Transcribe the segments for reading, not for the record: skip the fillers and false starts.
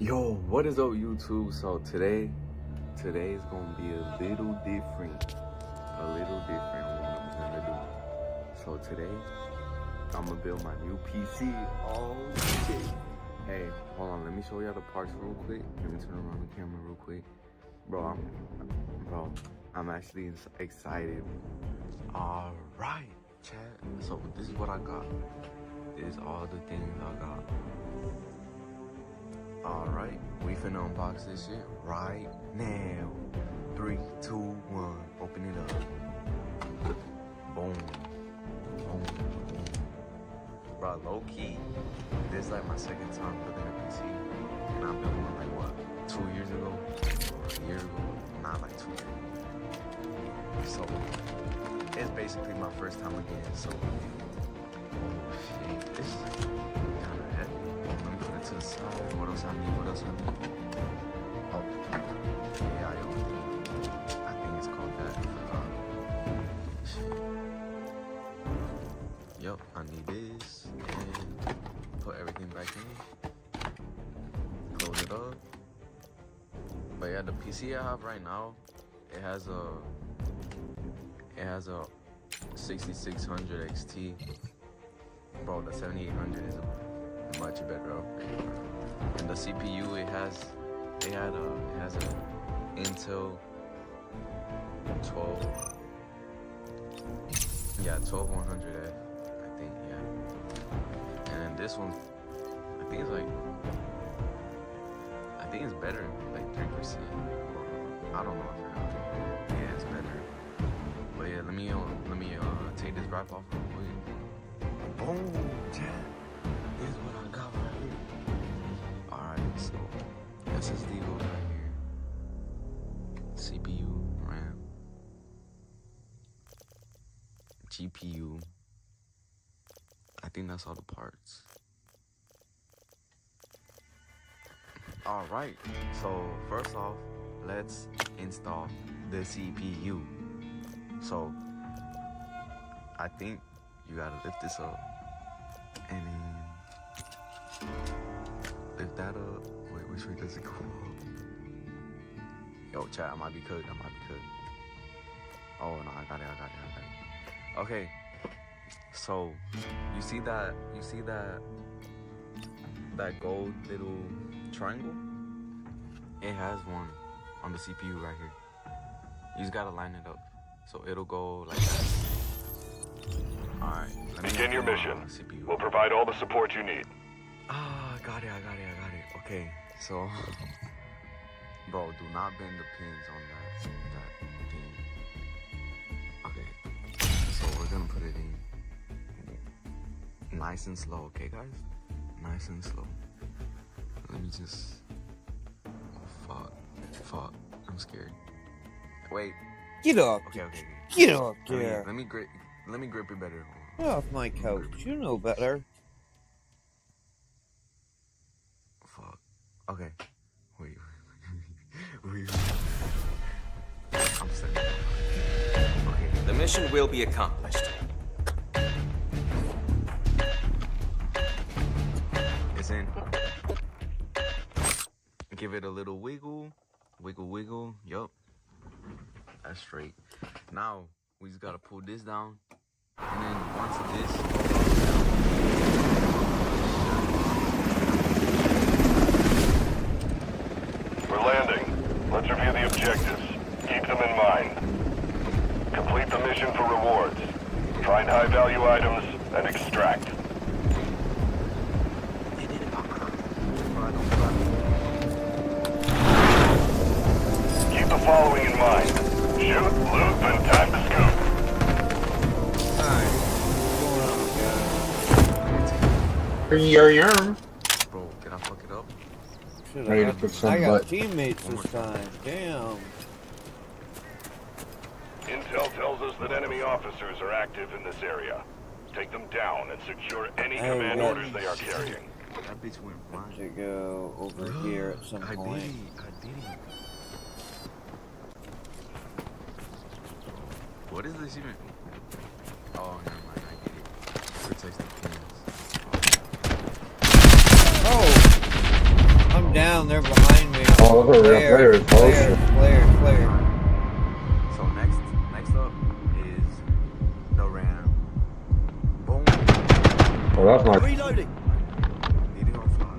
Yo, what is up, YouTube? So today's gonna be a little different what I'm gonna do. So today I'm gonna build my new PC. Oh shit! Hey, hold on, let me show y'all the parts real quick. Let me turn around the camera real quick, bro. I'm actually excited. All right, chat. So this is what I got. This is all the things I got. Alright, we finna unbox this shit right now. 3, 2, 1, open it up. Boom. Boom. Boom. Bro, low key, this is like my second time building a PC. And I built one like what, 2 years ago? Or a year ago? Not like 2 years. So, it's basically my first time again, so. Oh shit, this is kinda heavy. Let me put it to the side. What else I need? Oh, yeah, I think it's called that. Yup, I need this. And put everything back in. Close it up. But yeah, the PC I have right now, it has a 6600 XT. Bro, the 7800 is a much better upgrade. And the CPU it has a Intel 12100F, I think, yeah. And this one, I think it's better, like 3%. I don't know, I forgot. Yeah, it's better. But yeah, let me take this wrap off real quick. Boom, chat. This is what I got right here. Alright, so SSD goes right here. CPU, RAM, GPU. I think that's all the parts. Alright, so first off, let's install the CPU. So I think you gotta lift this up and then lift that up. Wait, which way does it go up? Yo, chat, I might be cooked. Oh no, I got it. Okay, so you see that gold little triangle? It has one on the CPU right here. You just gotta line it up so it'll go like that. Alright, begin your mission. We'll provide all the support you need. Ah, got it. I got it. Okay, so, bro, do not bend the pins on that thing. Okay, so we're gonna put it in nice and slow, okay, guys? Nice and slow. Let me just. Oh, fuck. I'm scared. Wait. Get up. Okay. Get up there. Let me grip it better. Get off my couch. You know better. Fuck. Okay. Wait. I'm stuck. Okay. The mission will be accomplished. It's in. Give it a little wiggle. Wiggle. Yup. That's straight. Now, we just gotta pull this down. And then once this... We're landing. Let's review the objectives. Keep them in mind. Complete the mission for rewards. Find high-value items and extract. Keep the following in mind. Shoot, loot, and time to scoop. Bro, can I fuck it up? Ready to put some I got teammates this time. Damn. Intel tells us that enemy officers are active in this area. Take them down and secure any command orders they are carrying. That bitch went blind. To go over here at some point. I did it. What is this even? Oh, never mind. I get it. Protects the pins. Oh! I'm down. They're behind me. Oh, those are real players. Player. So next up is the ram. Boom. Oh, that's nice. Reloading. Leading on fly.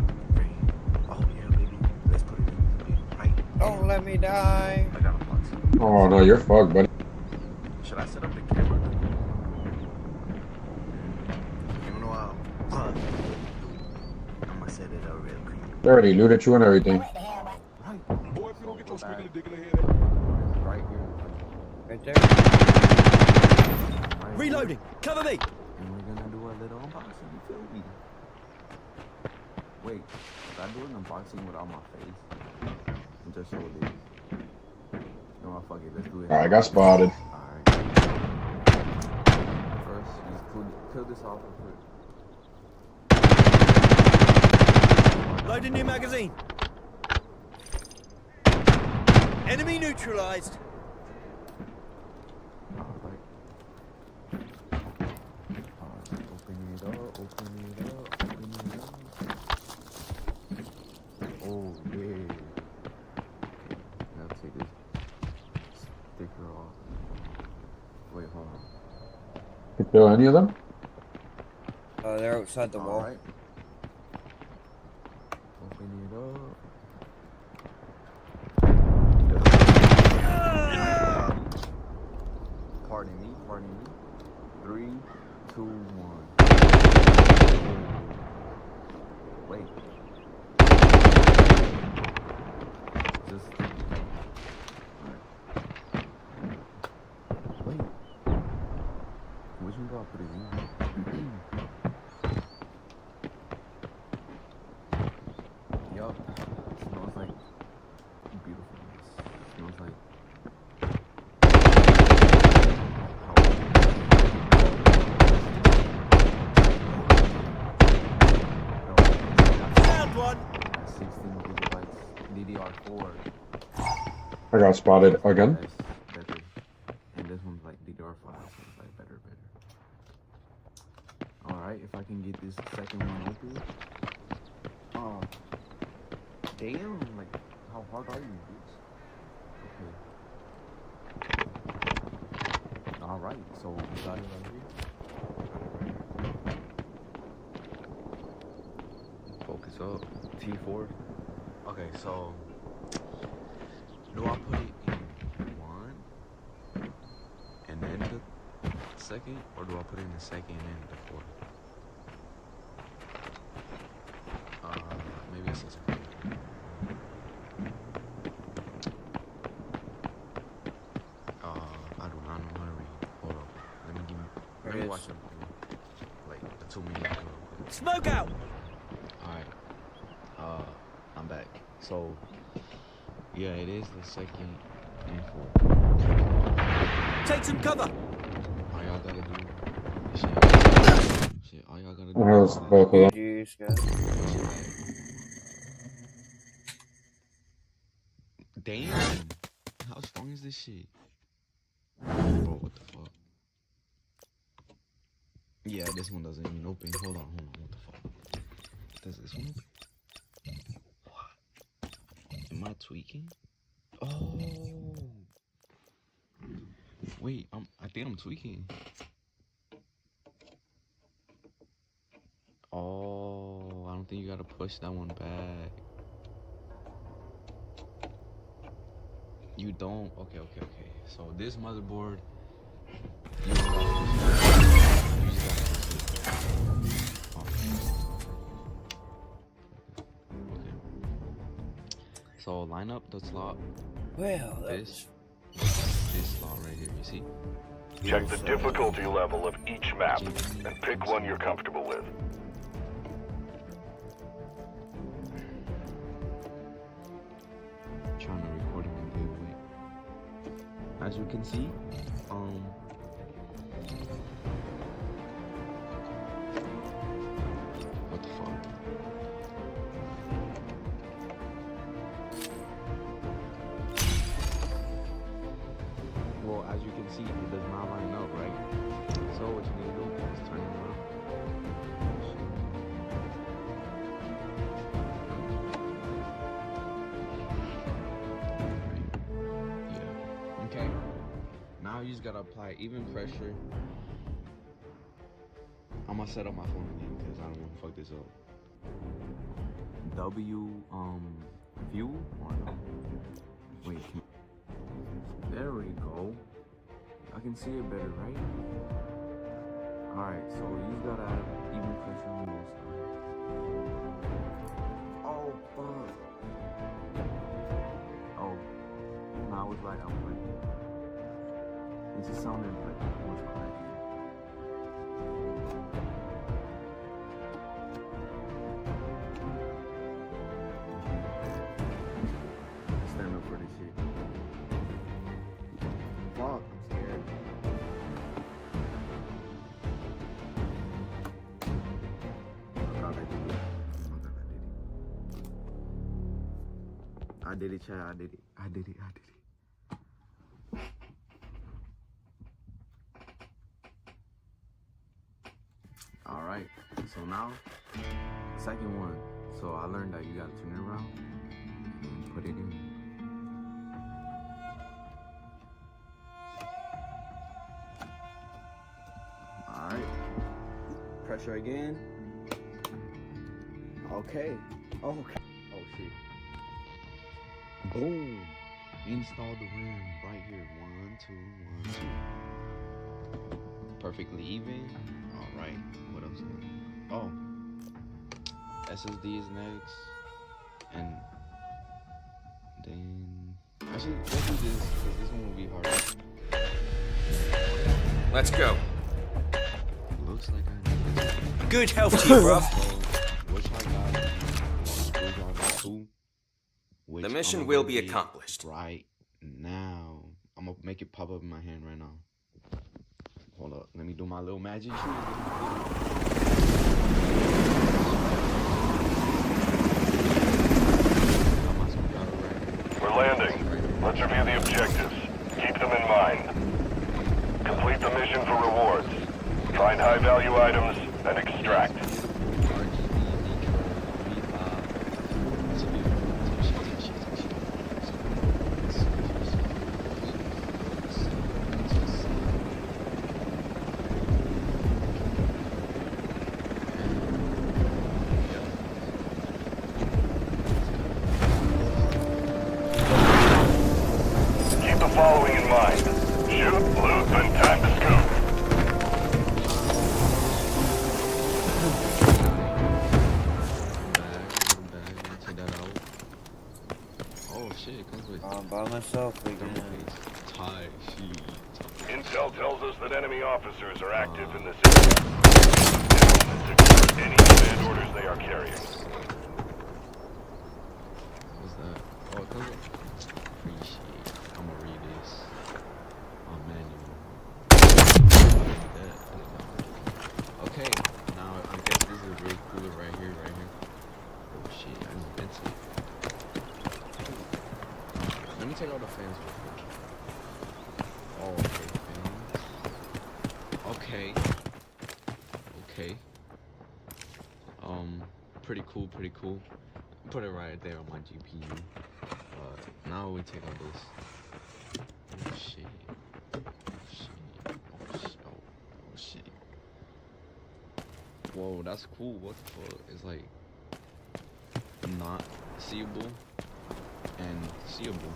Oh yeah, baby. Let's put it in right. Don't let me die. I got a box. Oh no, you're fucked, buddy. Should I set up the camera? You know what? I'm gonna set it up real quick. They already looted you and everything. Right. Boy, if you don't get your squeaky dick in the head. Right here. Right there. Right Reloading. Cover me. here. And we're gonna do a little unboxing. You feel me? Wait, should I do an unboxing without my face? And just show this. No, fuck it. Let's do it. Alright, I got spotted. Alright. First, just kill this off real quick. Loading new magazine. Enemy neutralized. Alright. Open it up. Oh, yeah. Now take this sticker off. Wait, hold on. You kill any of them? They're outside the wall. Alright. Open it up. Pardon me. 3, 2, 1. Wait. Just. Wait. Which one do I put it in? Yup. Smells like beautifulness. Smells like. Found one. 16 gigabytes DDR4. I got spotted again. That's better. And this one's like DDR5, so it's like better. Alright, if I can get this second one open. Oh. Damn, like, how hard are you, bitch? Okay. Alright, so we got it right here. Focus up. T4. Okay, so do I put it in one and then the second, or do I put it in the second and then the fourth? watch him. Like, the 2 minutes ago. Smoke out! Alright. I'm back. So, yeah, it is the second info. Take some cover! All y'all gotta do is shit, all y'all gotta do How's both of them? Juice, guys. Damn! How strong is this shit? Bro, what the fuck? Yeah, this one doesn't even open. Hold on, what the fuck? Does this one open? What? Am I tweaking? Oh! Wait, I think I'm tweaking. Oh, I don't think you gotta push that one back. You don't? Okay. So this motherboard, you don't gotta push it. You just gotta push it. Okay. So line up the slot. Well, This slot right here, you see? Check the difficulty level of each map and pick one you're comfortable with. Trying to record it in good way. As you can see, what the fuck? Well, as you can see, it does not line up, right? So what you need to do is turn it around. Yeah. Okay. Now you just gotta apply even pressure. I'm gonna set up my phone again because I don't want to fuck this up. View or no? Wait. There we go. I can see it better, right? Alright, so you gotta have even pressure on this side. Oh, fuck. Oh. No, I was right. It just sounded like it was cracking. Stand up for this shit. Fuck, I'm scared. Oh God, I did it. Oh God, I did it, chat. I did it. Alright, so now, second one. So I learned that you gotta turn it around and put it in. Alright, pressure again. Okay. Oh shit. Boom. Install the RAM right here. 1, 2, 1, 2. Perfectly even. Alright, what else? Oh, SSD is next. And then actually, let's do this because this one will be harder. Let's go. Looks like I need it. Good health to you, bruv. Which I got screwdriver 2. The mission will be accomplished. Right now. I'm gonna make it pop up in my hand right now. Hold up, let me do my little magic trick. We're landing. Let's review the objectives. Keep them in mind. Complete the mission for rewards. Find high-value items and extract. Keep the following in mind. Shoot, loot, and time to scoop. Take that out. Oh shit, it comes with I'm by myself again. tie sheet. Intel tells us that enemy officers are active in this area. Secure any command orders they are carrying. What's that? Oh, it comes up. Appreciate. I'm gonna read this on manual. Okay, now I guess this is really cool right here, right here. Oh shit, I need pencil. Let me take out the fans real quick. Oh, okay, fans. Okay. Okay. Pretty cool, pretty cool. Put it right there on my GPU. Now we take out this. Oh shit. Oh shit. Oh shit. Oh shit. Whoa, that's cool. What the fuck? It's like not seeable and seeable.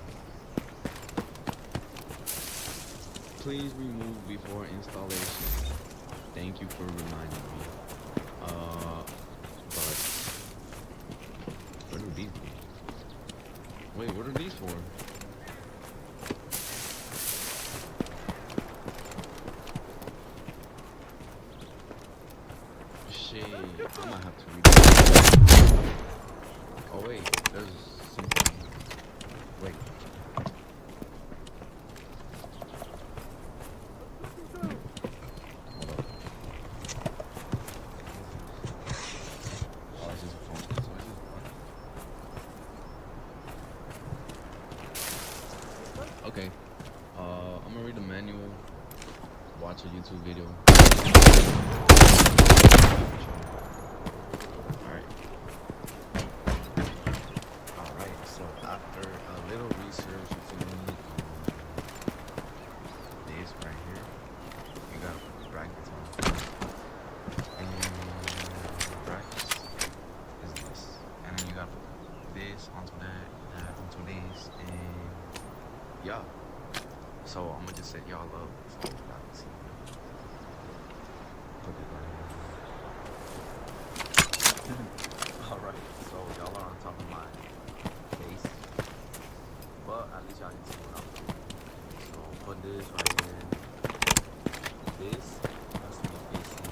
Please remove before installation. Thank you for reminding me. But what are these? Wait, what are these for? Shit, I might have to read it. Oh wait, there's something. Wait. Hold up. Oh, it's just a phone. Okay. I'm gonna read the manual. Watch a YouTube video. Alright, so after a little research, you can read this right here. You gotta put the brackets on. And brackets is this. And then you gotta put this onto that, that onto this, and yeah. So I'm gonna just set y'all up so y'all can see. Put it right here. Alright, so y'all are on top of my face. But at least y'all can see what I'm doing. So put this right here. This has to be facing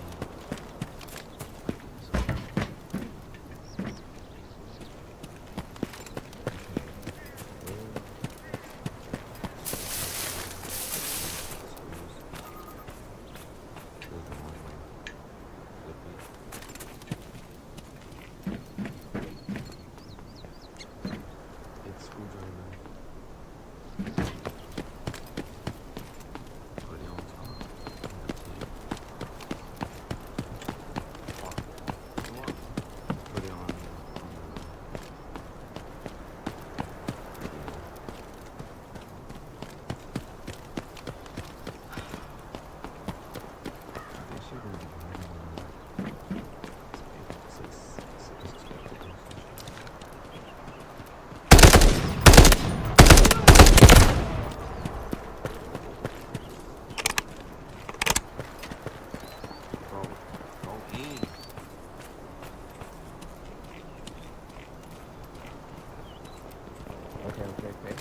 like okay.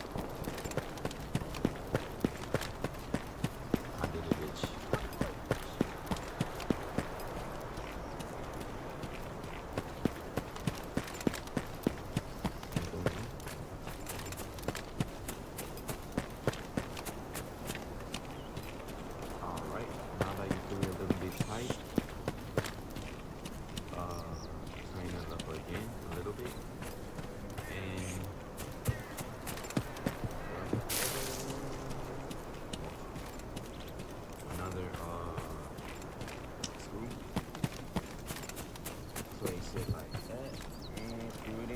I did it, bitch. Alright, now that you feel a little bit tight, tighten it up again a little bit. And another screw. Place it like that and screw it in.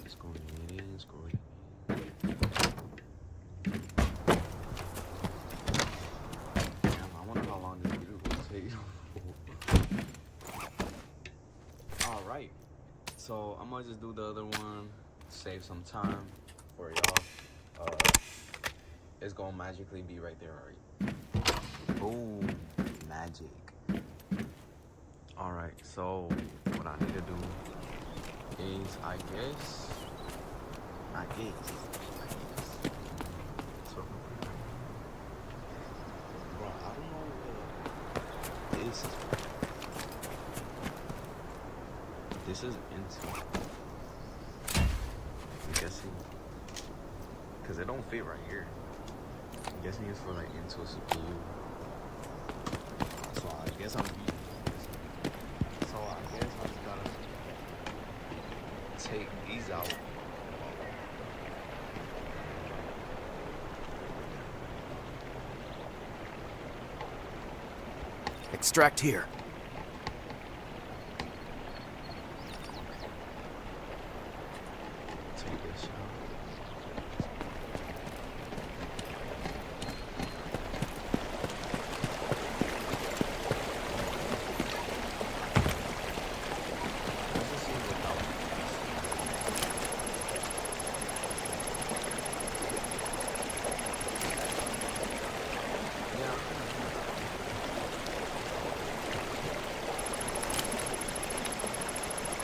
Screw it in, screw it in. Damn, I wonder how long this video will take. Alright, so I'm gonna just do the other one, save some time for y'all. It's gonna magically be right there already. Boom. Magic. Alright, so what I need to do is I guess. So, bro, I don't know what this is. This is into. I'm guessing. Because it don't fit right here. I'm guessing it's for like into a CPU. So I guess I'm using this. So I guess I just gotta take these out. Extract here. Take this out.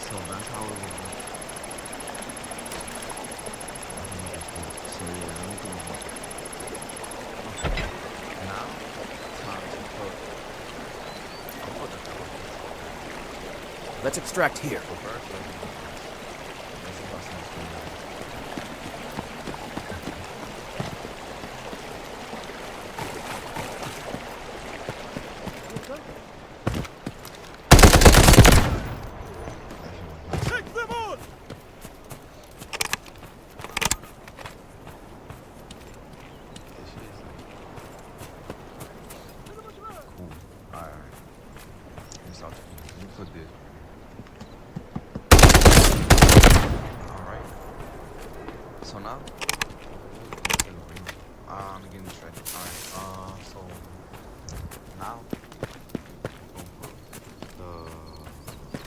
So that's how it will work. So yeah, let me do it. Okay. Now, time to put. I'll put the Let's extract here. first. Let's see what's in this. Take them on! Cool. Alright. Let me put this. Alright. So now I'm getting distracted. Alright, so now we'll put the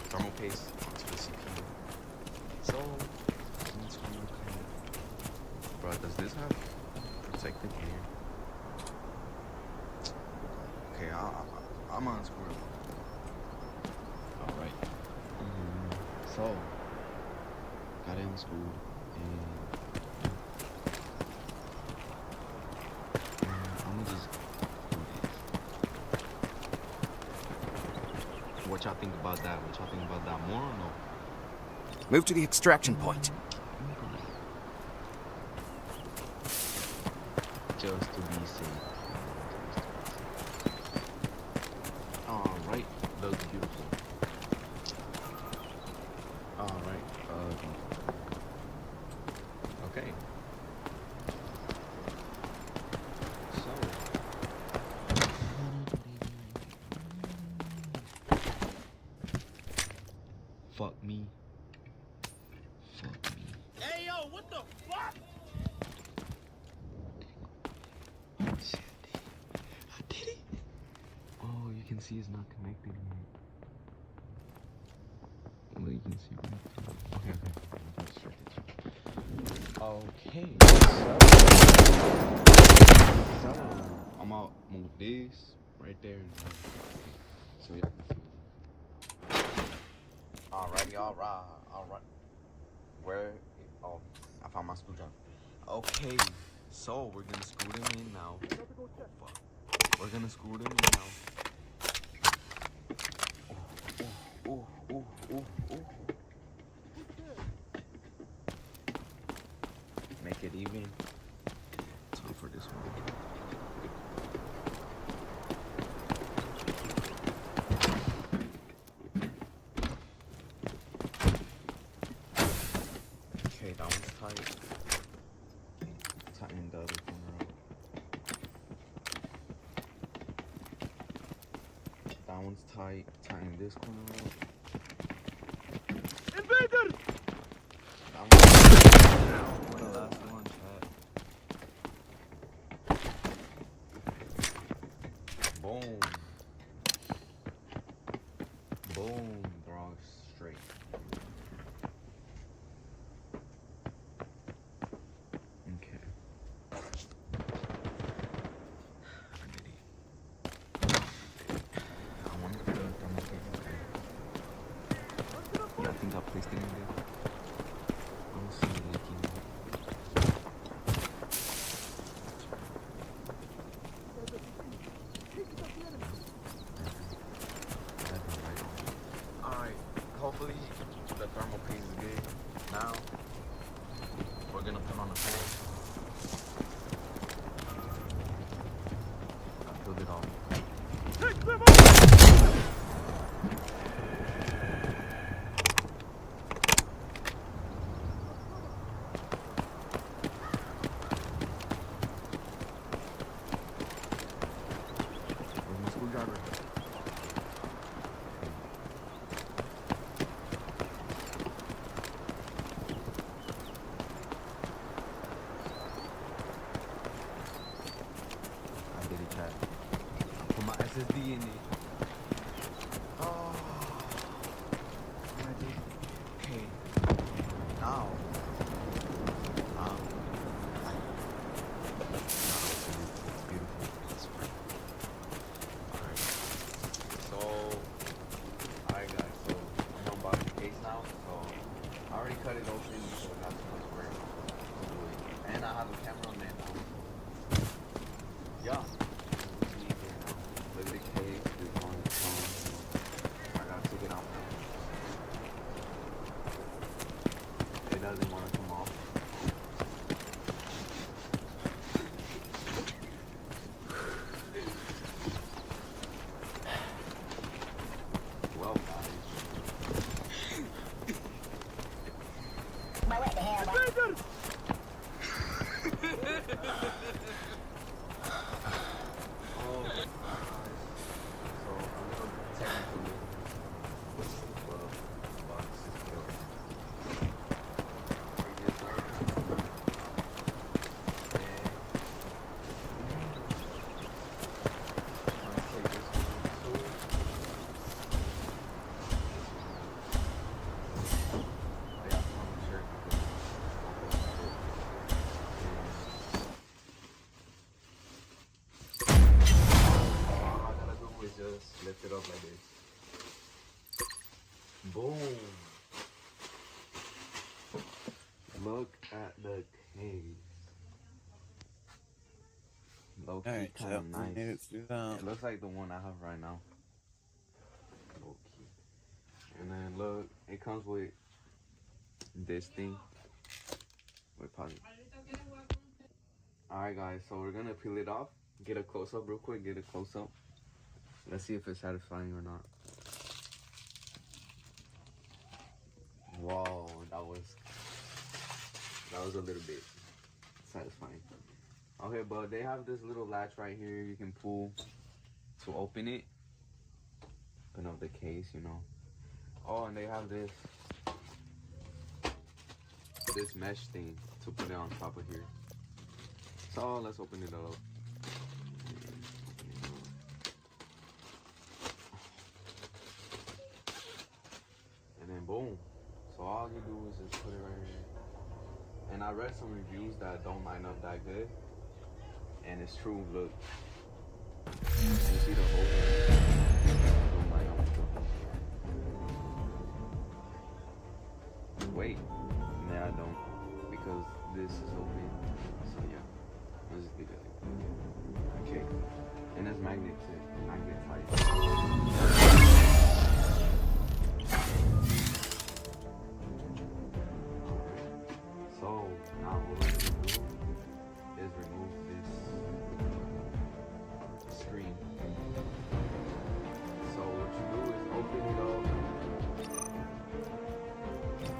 thermal paste onto the CPU. So let's go. Bro, does this have protective gear? Okay, I'm on square. Alright. So, got in school and I'm gonna just do this. What y'all think about that? What y'all think about that? More or no? Move to the extraction point. Just to be safe. Alright, that was beautiful. Alright, okay. So, fuck me. Fuck me. Hey, yo, what the fuck? Oh shit, I did it. Oh, you can see it's not connected yet. Well, you can see right there. Okay. So I'm gonna move this right there. So yeah. Alrighty, alright. Where? Oh, I found my screwdriver. Okay, so we're gonna screw them in now. Fuck. We're gonna screw them in now. Ooh. Make it even. Time for this one. Okay, that one's tight. Tighten the other corner up. That one's tight. Tighten this corner up. Invader! That one's for the last one, chat. Boom. Boom, bro. Straight. Okay. I did it. I filled it all. Take them on! Where's my screwdriver? I did it, chat. I put my SSD in it. Oh, I did. Okay. Now. It's beautiful. Alright. So, alright guys, so I'm unboxing the case now. So, I already cut it open, so not too much work to do it. And I have a cameraman now. Yeah. Look at the case, it's on its phone. I gotta take it out. It doesn't want to come off. Well, guys. Invaders! Oh, guys. So, I'm gonna technically box is killed. Just lift it up like this. Boom. Look at the case. Low key, Alright, kind so of nice. made it through that. It looks like the one I have right now. Low key. And then look, it comes with this thing. Wait, pause it. Alright guys, so we're gonna peel it off. Get a close up real quick, get a close up. Let's see if it's satisfying or not. Whoa, that was a little bit satisfying. Okay, but they have this little latch right here you can pull to open it. Open up the case, you know. Oh, and they have this mesh thing to put it on top of here. So let's open it up. And then boom. So all you do is just put it right here. And I read some reviews that don't line up that good. And it's true, look. You see the hole? Don't line up with the hole. Wait. Nah, I don't. Because this is open. So yeah. Let's just leave it like that. Okay. And it's magnetized. So now what we're gonna do is remove this screen. So what you do is open it up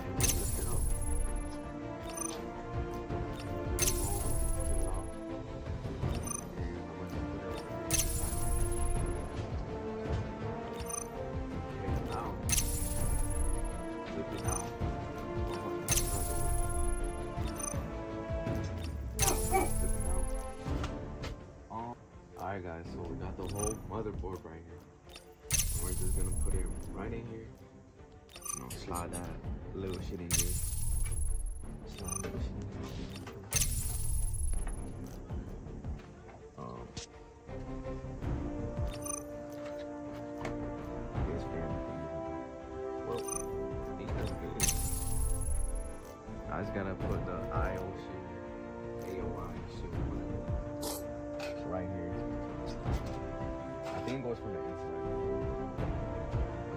and just lift it up. And I'm gonna put it over here. Okay, now flip it out. Alright guys, so we got the whole motherboard right here. We're just gonna put it right in here. You know, slide that little shit in here. Slide that little shit in here. It's fair. Well, I think that's good. I just gotta put the IO shit, AOI shit right here. I think it goes from the inside.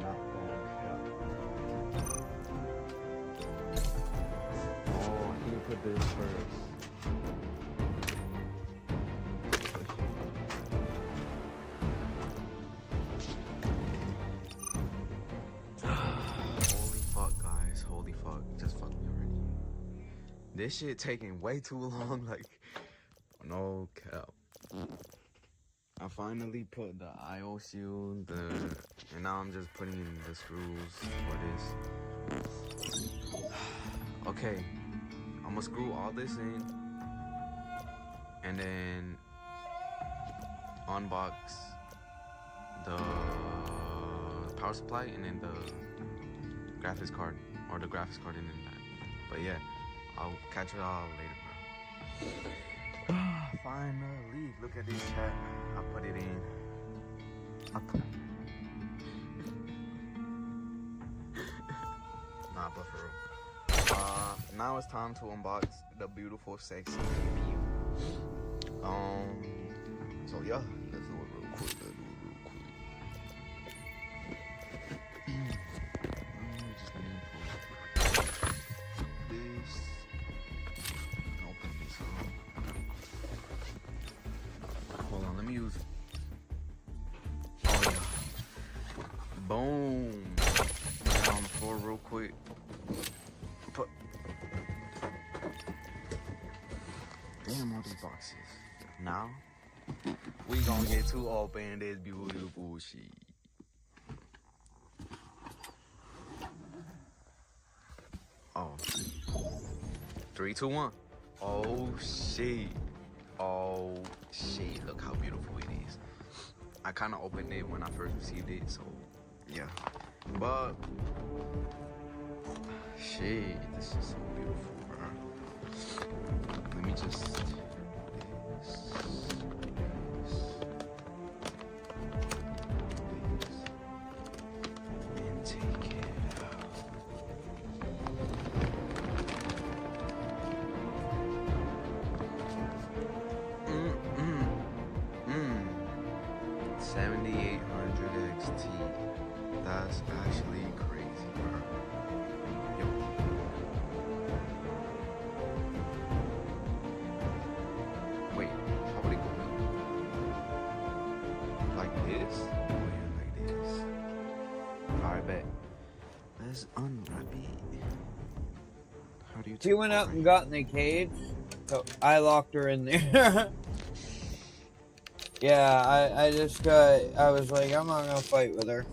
Not going. Oh, I think you put this first. This shit taking way too long. Like, no cap. I finally put the IO shield, and now I'm just putting in the screws for this. Okay, I'm gonna screw all this in, and then unbox the power supply, and then the graphics card, or the graphics card in that. But yeah, I'll catch it all later, bro. Finally, look at this chat. I put it in. Nah, but for real. Now it's time to unbox the beautiful, sexy GPU. So yeah, let's do it real quick. Just need this. Open this up. Hold on, let me use. Oh yeah. Boom. Put it on the floor real quick. Damn, all these boxes. Now, we gonna get to open this beautiful shit. Oh. 3, 2, 1. Oh, shit. Oh, shit. Look how beautiful it is. I kind of opened it when I first received it, so, yeah. But, shit, this is so beautiful, bro. Let me just and take it out. 7800 XT. That's actually crazy, bro. Yo. Wait, how would it go? Like this? Oh yeah, like this. Alright, bet. Let's unwrap it. How do you She went up and got in the cage, so I locked her in there. Yeah, I was like, I'm not gonna fight with her.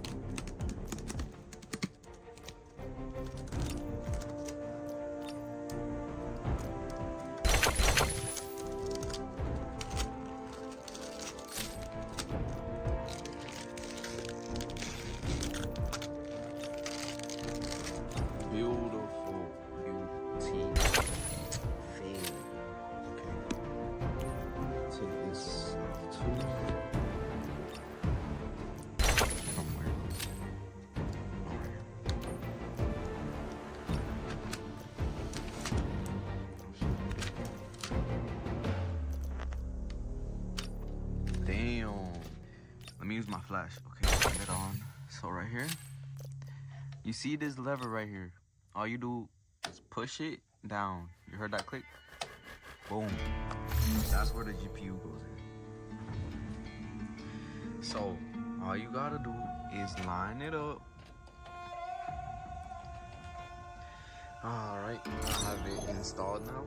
Beautiful beauty. Feel. Okay. Take this off too. From where? Damn. Let me use my flash. Okay, turn it on. So right here. You see this lever right here? All you do is push it down. You heard that click? Boom. That's where the GPU goes in. So, all you gotta do is line it up. Alright, I have it installed now.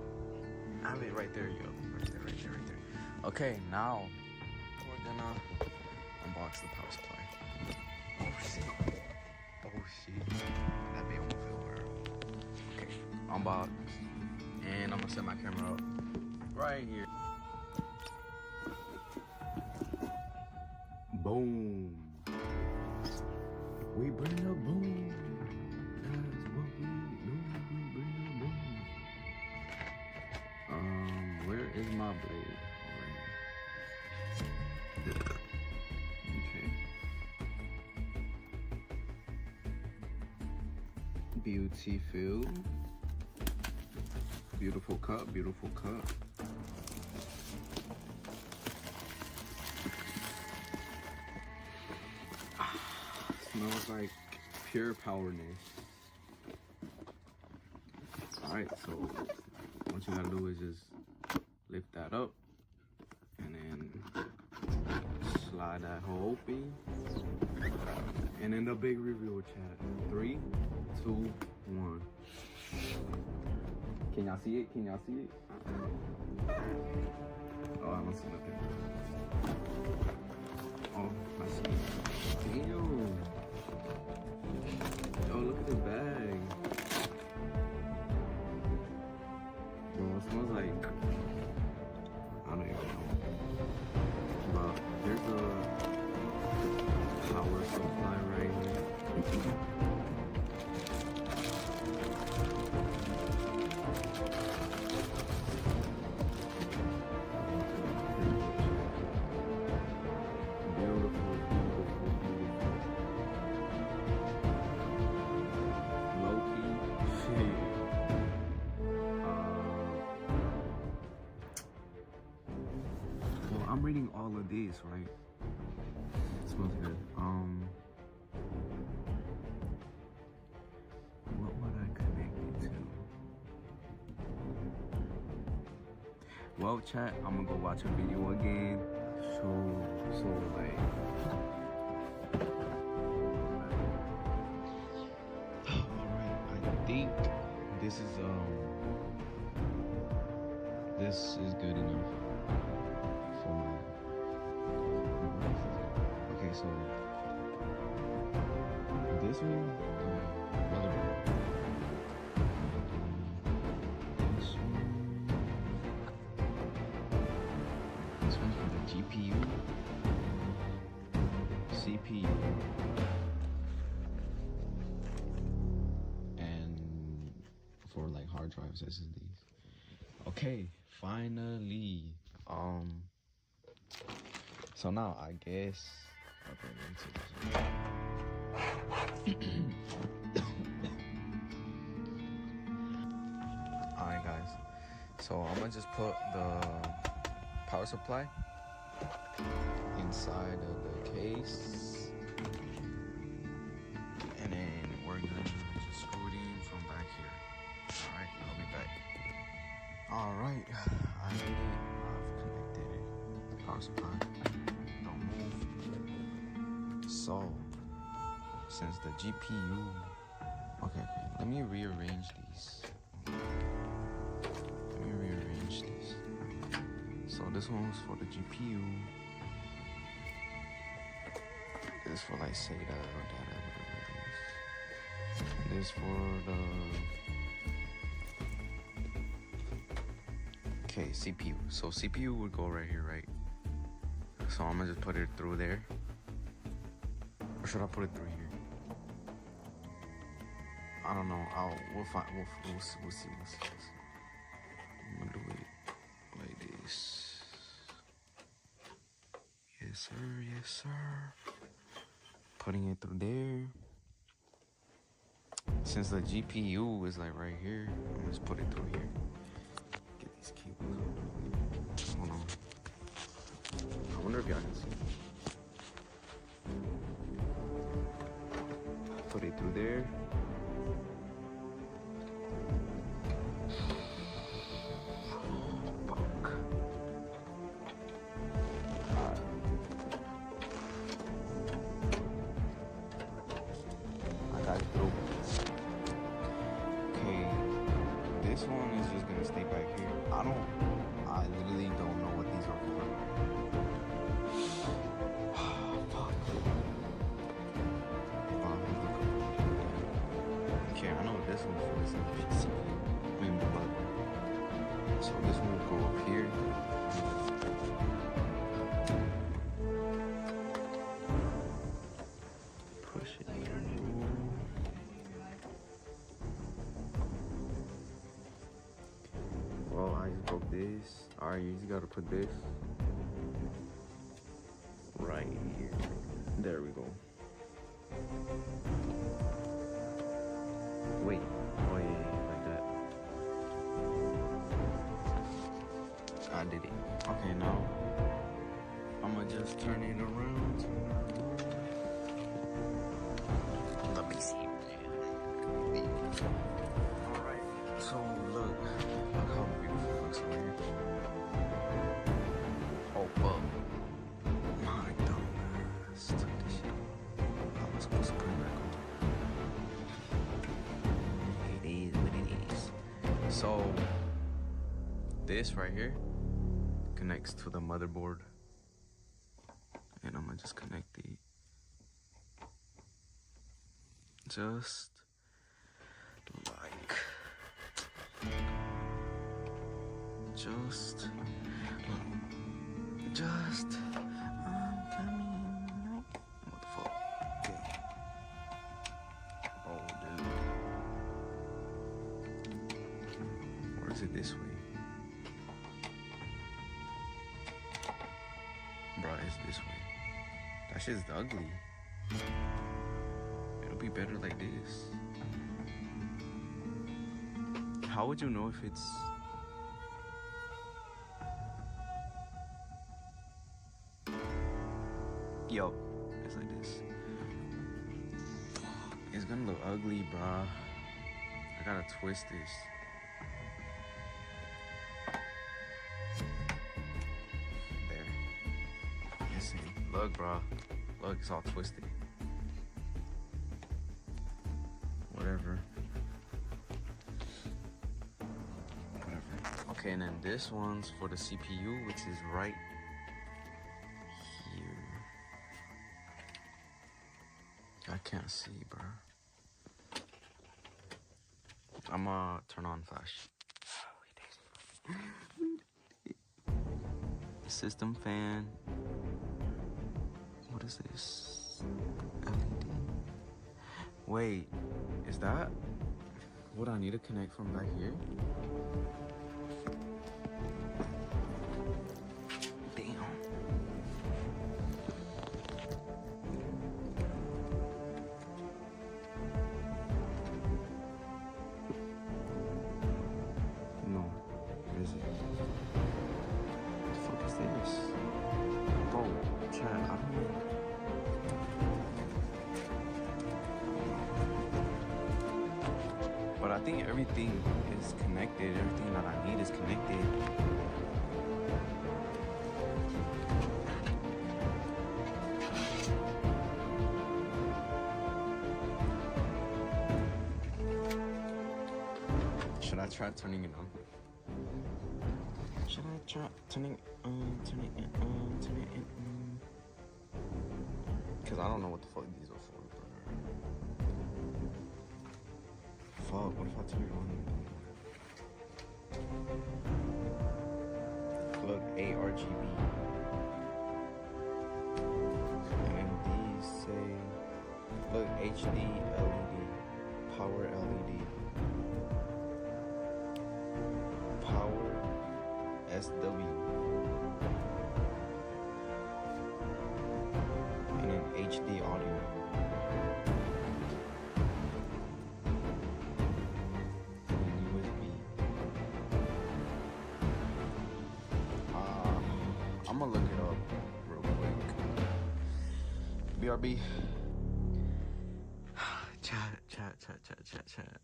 I have it right there, yo. Right there, right there, right there. Okay, now we're gonna unbox the power supply. Oh shit. Oh shit. That made me feel weird. Okay, unbox. And I'm gonna set my camera up right here. Boom. We bring the boom. That's what we do. We bring the boom. Where is my blade? Right. Okay. Beautiful. Beautiful cup, beautiful cup. Smells like pure powerness. Alright, so what you gotta do is just lift that up and then slide that hole open. And then the big reveal chat. 3, 2, 1. Can y'all see it? Can y'all see it? Oh, I don't see nothing. Oh, I see it. Damn. Oh, look at this bag. Bro, it smells like, I don't even know. But there's a power supply right here. I'm reading all of these, right? It smells good. What would I connect it to? Well, chat, I'm gonna go watch a video again. So like, alright, I think this is good enough. Okay, so this one, this one's for the GPU, CPU, and for like hard drives, SSDs. Okay, finally, so now I guess. Okay, let me take this. Alright guys, so I'm gonna just put the power supply inside of the case, and then we're gonna just screw it in from back here. Alright, I'll be back. Alright, I've connected it. Power supply. Don't move. So, since the GPU, okay, let me rearrange these. So this one was for the GPU. This for like SATA or data, whatever it is. This for the CPU. So CPU would go right here, right? So I'm gonna just put it through there. Or should I put it through here? I don't know. We'll see. I'm gonna do it like this. Yes, sir. Putting it through there. Since the GPU is like right here, I'm gonna just put it through here. Get these cables. Hold on. I wonder if y'all can see. Put it through there. Fuck. I got it through. Okay, this one is just gonna stay back here. I literally don't know what these are for. I know this one's for this PC. So this one will go up here. Push it. Well, I just broke this. Alright, you just gotta put this right here. There we go. Wait, oh yeah, like that. I did it. Okay, now I'm gonna just turn it around. Let me see. Alright, so look how beautiful it looks over here. Oh, fuck. My dumbass took this shit. How am I supposed to put it back on? It is what it is. So this right here connects to the motherboard. And I'm gonna just connect it. Just like. Just. I'm coming. What the fuck? Okay. Oh, dude. Or is it this way? Bro, it's this way. That shit's ugly. It'll be better like this. How would you know if it's... Yo, it's like this. It's gonna look ugly, bruh. I gotta twist this. There. Listen, look, bruh. Look, it's all twisted. Whatever. Okay, and then this one's for the CPU, which is right here. I can't see, bro. I'm gonna turn on flash. System fan. What is this? LED. Wait, is that what I need to connect from back here? But I think everything is connected. Everything that I need is connected. Should I try turning it on? Should I try turning it on, turning it on, turning it on? Because I don't know what the fuck these are for, bro. Fuck, what if I turn it on? Look, ARGB. And then these say, look, HD LED, power LED, power SW, and then HD audio. I'm gonna look it up real quick. BRB. Chat.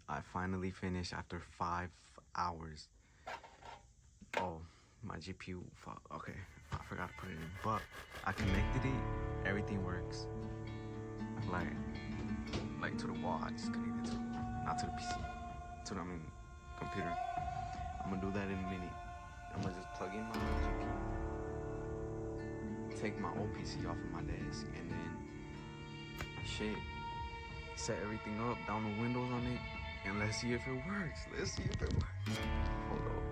I finally finished after 5 hours. Oh, my GPU. Fuck. Okay, I forgot to put it in. But I connected it. Everything works. Like to the wall. I just connected to the wall, not to the PC. To the computer. I'm gonna do that in a minute. I'm gonna just plug in my GPU. Take my old PC off of my desk and then set everything up, down the windows on it, and let's see if it works. Hold on.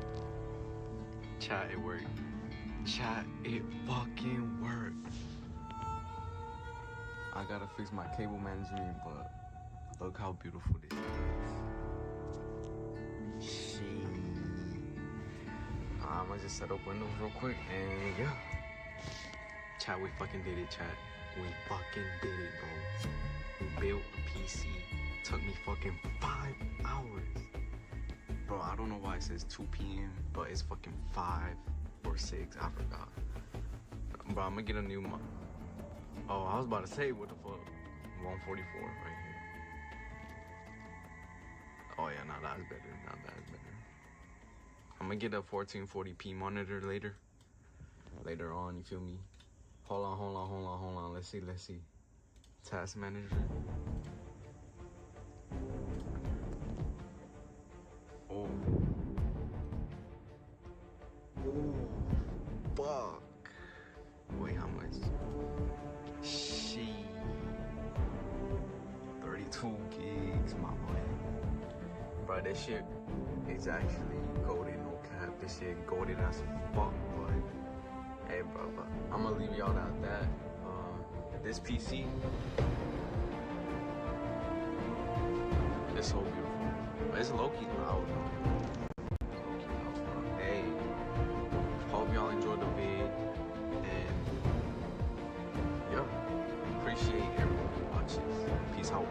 Chat, it worked. Chat, it fucking worked. I gotta fix my cable management, but look how beautiful this is. Shit. I'm gonna just set up windows real quick and yeah. Chat, we fucking did it, chat. We fucking did it, bro. We built a PC. Took me fucking 5 hours. Bro, I don't know why it says 2 p.m., but it's fucking 5 or 6. I forgot. Bro, I'm gonna get a new mic. Oh, I was about to say, what the fuck? 144 right here. Oh yeah, now that's better. Now that's better. I'm gonna get a 1440p monitor later. Later on, you feel me? Hold on. Let's see. Task manager. Oh. fuck. Wait, how much? She 32 gigs, my boy. Bro, this shit is actually golden, no cap. This shit golden as fuck, boy. Hey, bro, but I'm gonna leave y'all at that. This PC, it's so beautiful. But it's low-key loud, though. Low-key loud, bro. Hey, hope y'all enjoyed the vid. And, yeah, appreciate everyone who watches. Peace out.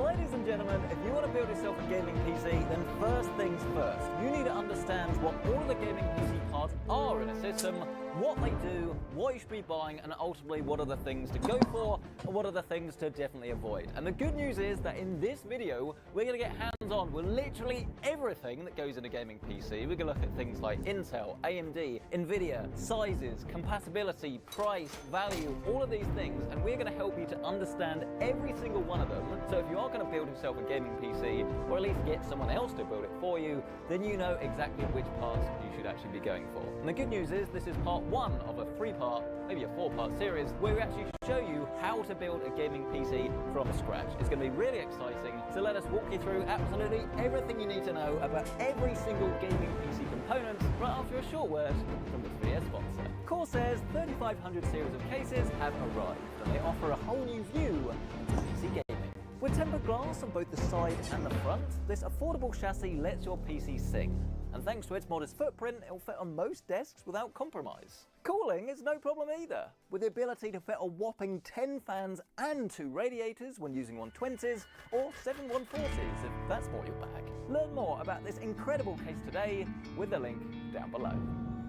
Ladies and gentlemen, if you want to build yourself a gaming PC, then first things first, you need to understand what all of the gaming PC cards are in a system, what they do, what you should be buying, and ultimately what are the things to go for, and what are the things to definitely avoid. And the good news is that in this video, we're going to get hands-on with literally everything that goes in a gaming PC. We're going to look at things like Intel, AMD, Nvidia, sizes, compatibility, price, value, all of these things, and we're going to help you to understand every single one of them. So if you are going to build yourself a gaming PC, or at least get someone else to build it for you, then you know exactly which parts you should actually be going for. And the good news is this is part one of a 3-part, maybe a 4-part series where we actually show you how to build a gaming PC from scratch. It's going to be really exciting, so let us walk you through absolutely everything you need to know about every single gaming PC component right after a short word from this video sponsor. Corsair's 3500 series of cases have arrived, and they offer a whole new view into PC gaming. With tempered glass on both the side and the front, this affordable chassis lets your PC sing. And thanks to its modest footprint, it'll fit on most desks without compromise. Cooling is no problem either, with the ability to fit a whopping 10 fans and 2 radiators when using 120s or 7 140s if that's more your bag. Learn more about this incredible case today with the link down below.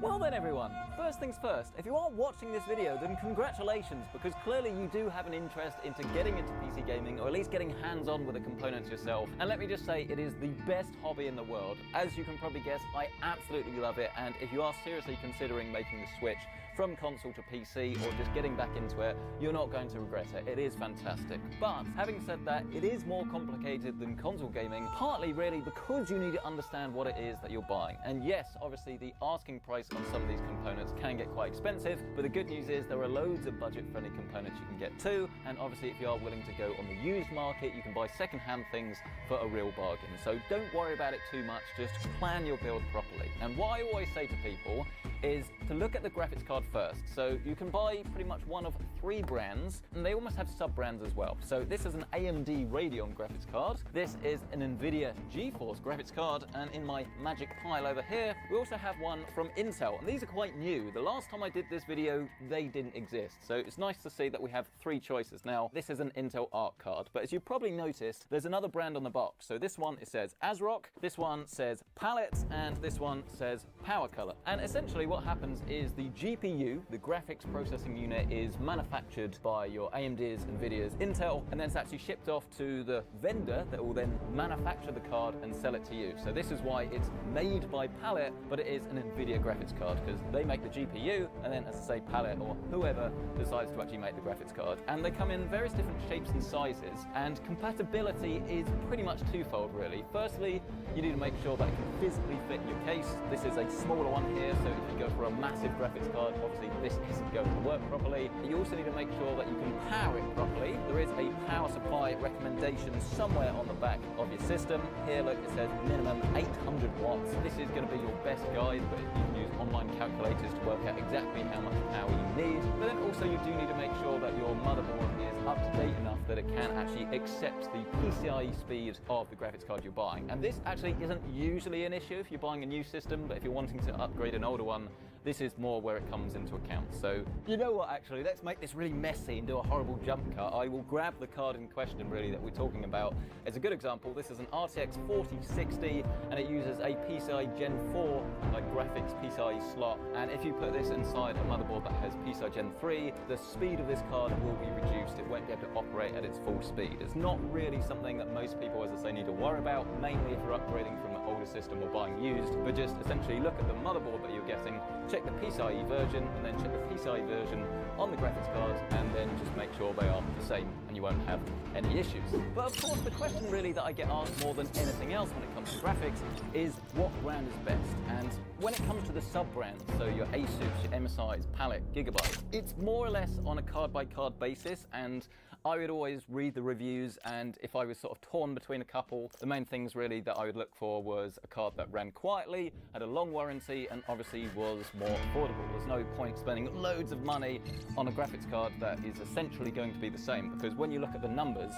Well then everyone, first things first, if you are watching this video then congratulations, because clearly you do have an interest into getting into PC gaming, or at least getting hands-on with the components yourself. And let me just say, it is the best hobby in the world. As you can probably guess, I absolutely love it, and if you are seriously considering making the switch from console to PC or just getting back into it, you're not going to regret it. It is fantastic. But having said that, it is more complicated than console gaming, partly really because you need to understand what it is that you're buying. And yes, obviously the asking price on some of these components can get quite expensive, but the good news is there are loads of budget-friendly components you can get too, and obviously if you are willing to go on the used market, you can buy second-hand things for a real bargain. So don't worry about it too much, just plan your build properly. And what I always say to people is to look at the graphics card first. So you can buy pretty much one of 3 brands, and they almost have sub-brands as well. So this is an AMD Radeon graphics card, this is an Nvidia GeForce graphics card, and in my magic pile over here, we also have one from Intel, and these are quite new. The last time I did this video, they didn't exist. So it's nice to see that we have 3 choices now. This is an Intel Arc card, but as you probably noticed, there's another brand on the box. So this one, it says ASRock, this one says Palette, and this one says PowerColor. And essentially what happens is the GPU, the graphics processing unit, is manufactured by your AMD's, Nvidia's, Intel, and then it's actually shipped off to the vendor that will then manufacture the card and sell it to you. So this is why it's made by Palette, but it is an Nvidia graphics card, because they make the GPU, and then, as I say, Palette or whoever decides to actually make the graphics card. And they come in various different shapes and sizes, and compatibility is pretty much twofold, really. Firstly, you need to make sure that it can physically fit in your case. This is a smaller one here, so if you go for a massive graphics card, obviously this isn't going to work properly. You also need to make sure that you can power it properly. There is a power supply recommendation somewhere on the back of your system. Here, look, it says minimum 800 watts. This is going to be your best guide, but you can use online calculators to work out exactly how much power you need. But then also you do need to make sure that your motherboard is up to date enough that it can actually accept the PCIe speed of the graphics card you're buying. And this actually isn't usually an issue if you're buying a new system, but if you're wanting to upgrade an older one, this is more where it comes into account. So, you know what, actually, let's make this really messy and do a horrible jump cut. I will grab the card in question, really, that we're talking about. As a good example, this is an RTX 4060, and it uses a PCI Gen 4 graphics PCIe slot. And if you put this inside a motherboard that has PCI Gen 3, the speed of this card will be reduced. It won't be able to operate at its full speed. It's not really something that most people, as I say, need to worry about, mainly if you're upgrading from an older the system or buying used, but just essentially look at the motherboard that you're getting, check the PCIe version, and then check the PCIe version on the graphics card, and then just make sure they are the same and you won't have any issues. But of course, the question really that I get asked more than anything else when it comes to graphics is what brand is best. And when it comes to the sub-brands, so your Asus, your MSIs, Palette, Gigabyte, it's more or less on a card-by-card basis, and I would always read the reviews, and if I was sort of torn between a couple, the main things really that I would look for was a card that ran quietly, had a long warranty, and obviously was more affordable. There's no point spending loads of money on a graphics card that is essentially going to be the same, because when you look at the numbers,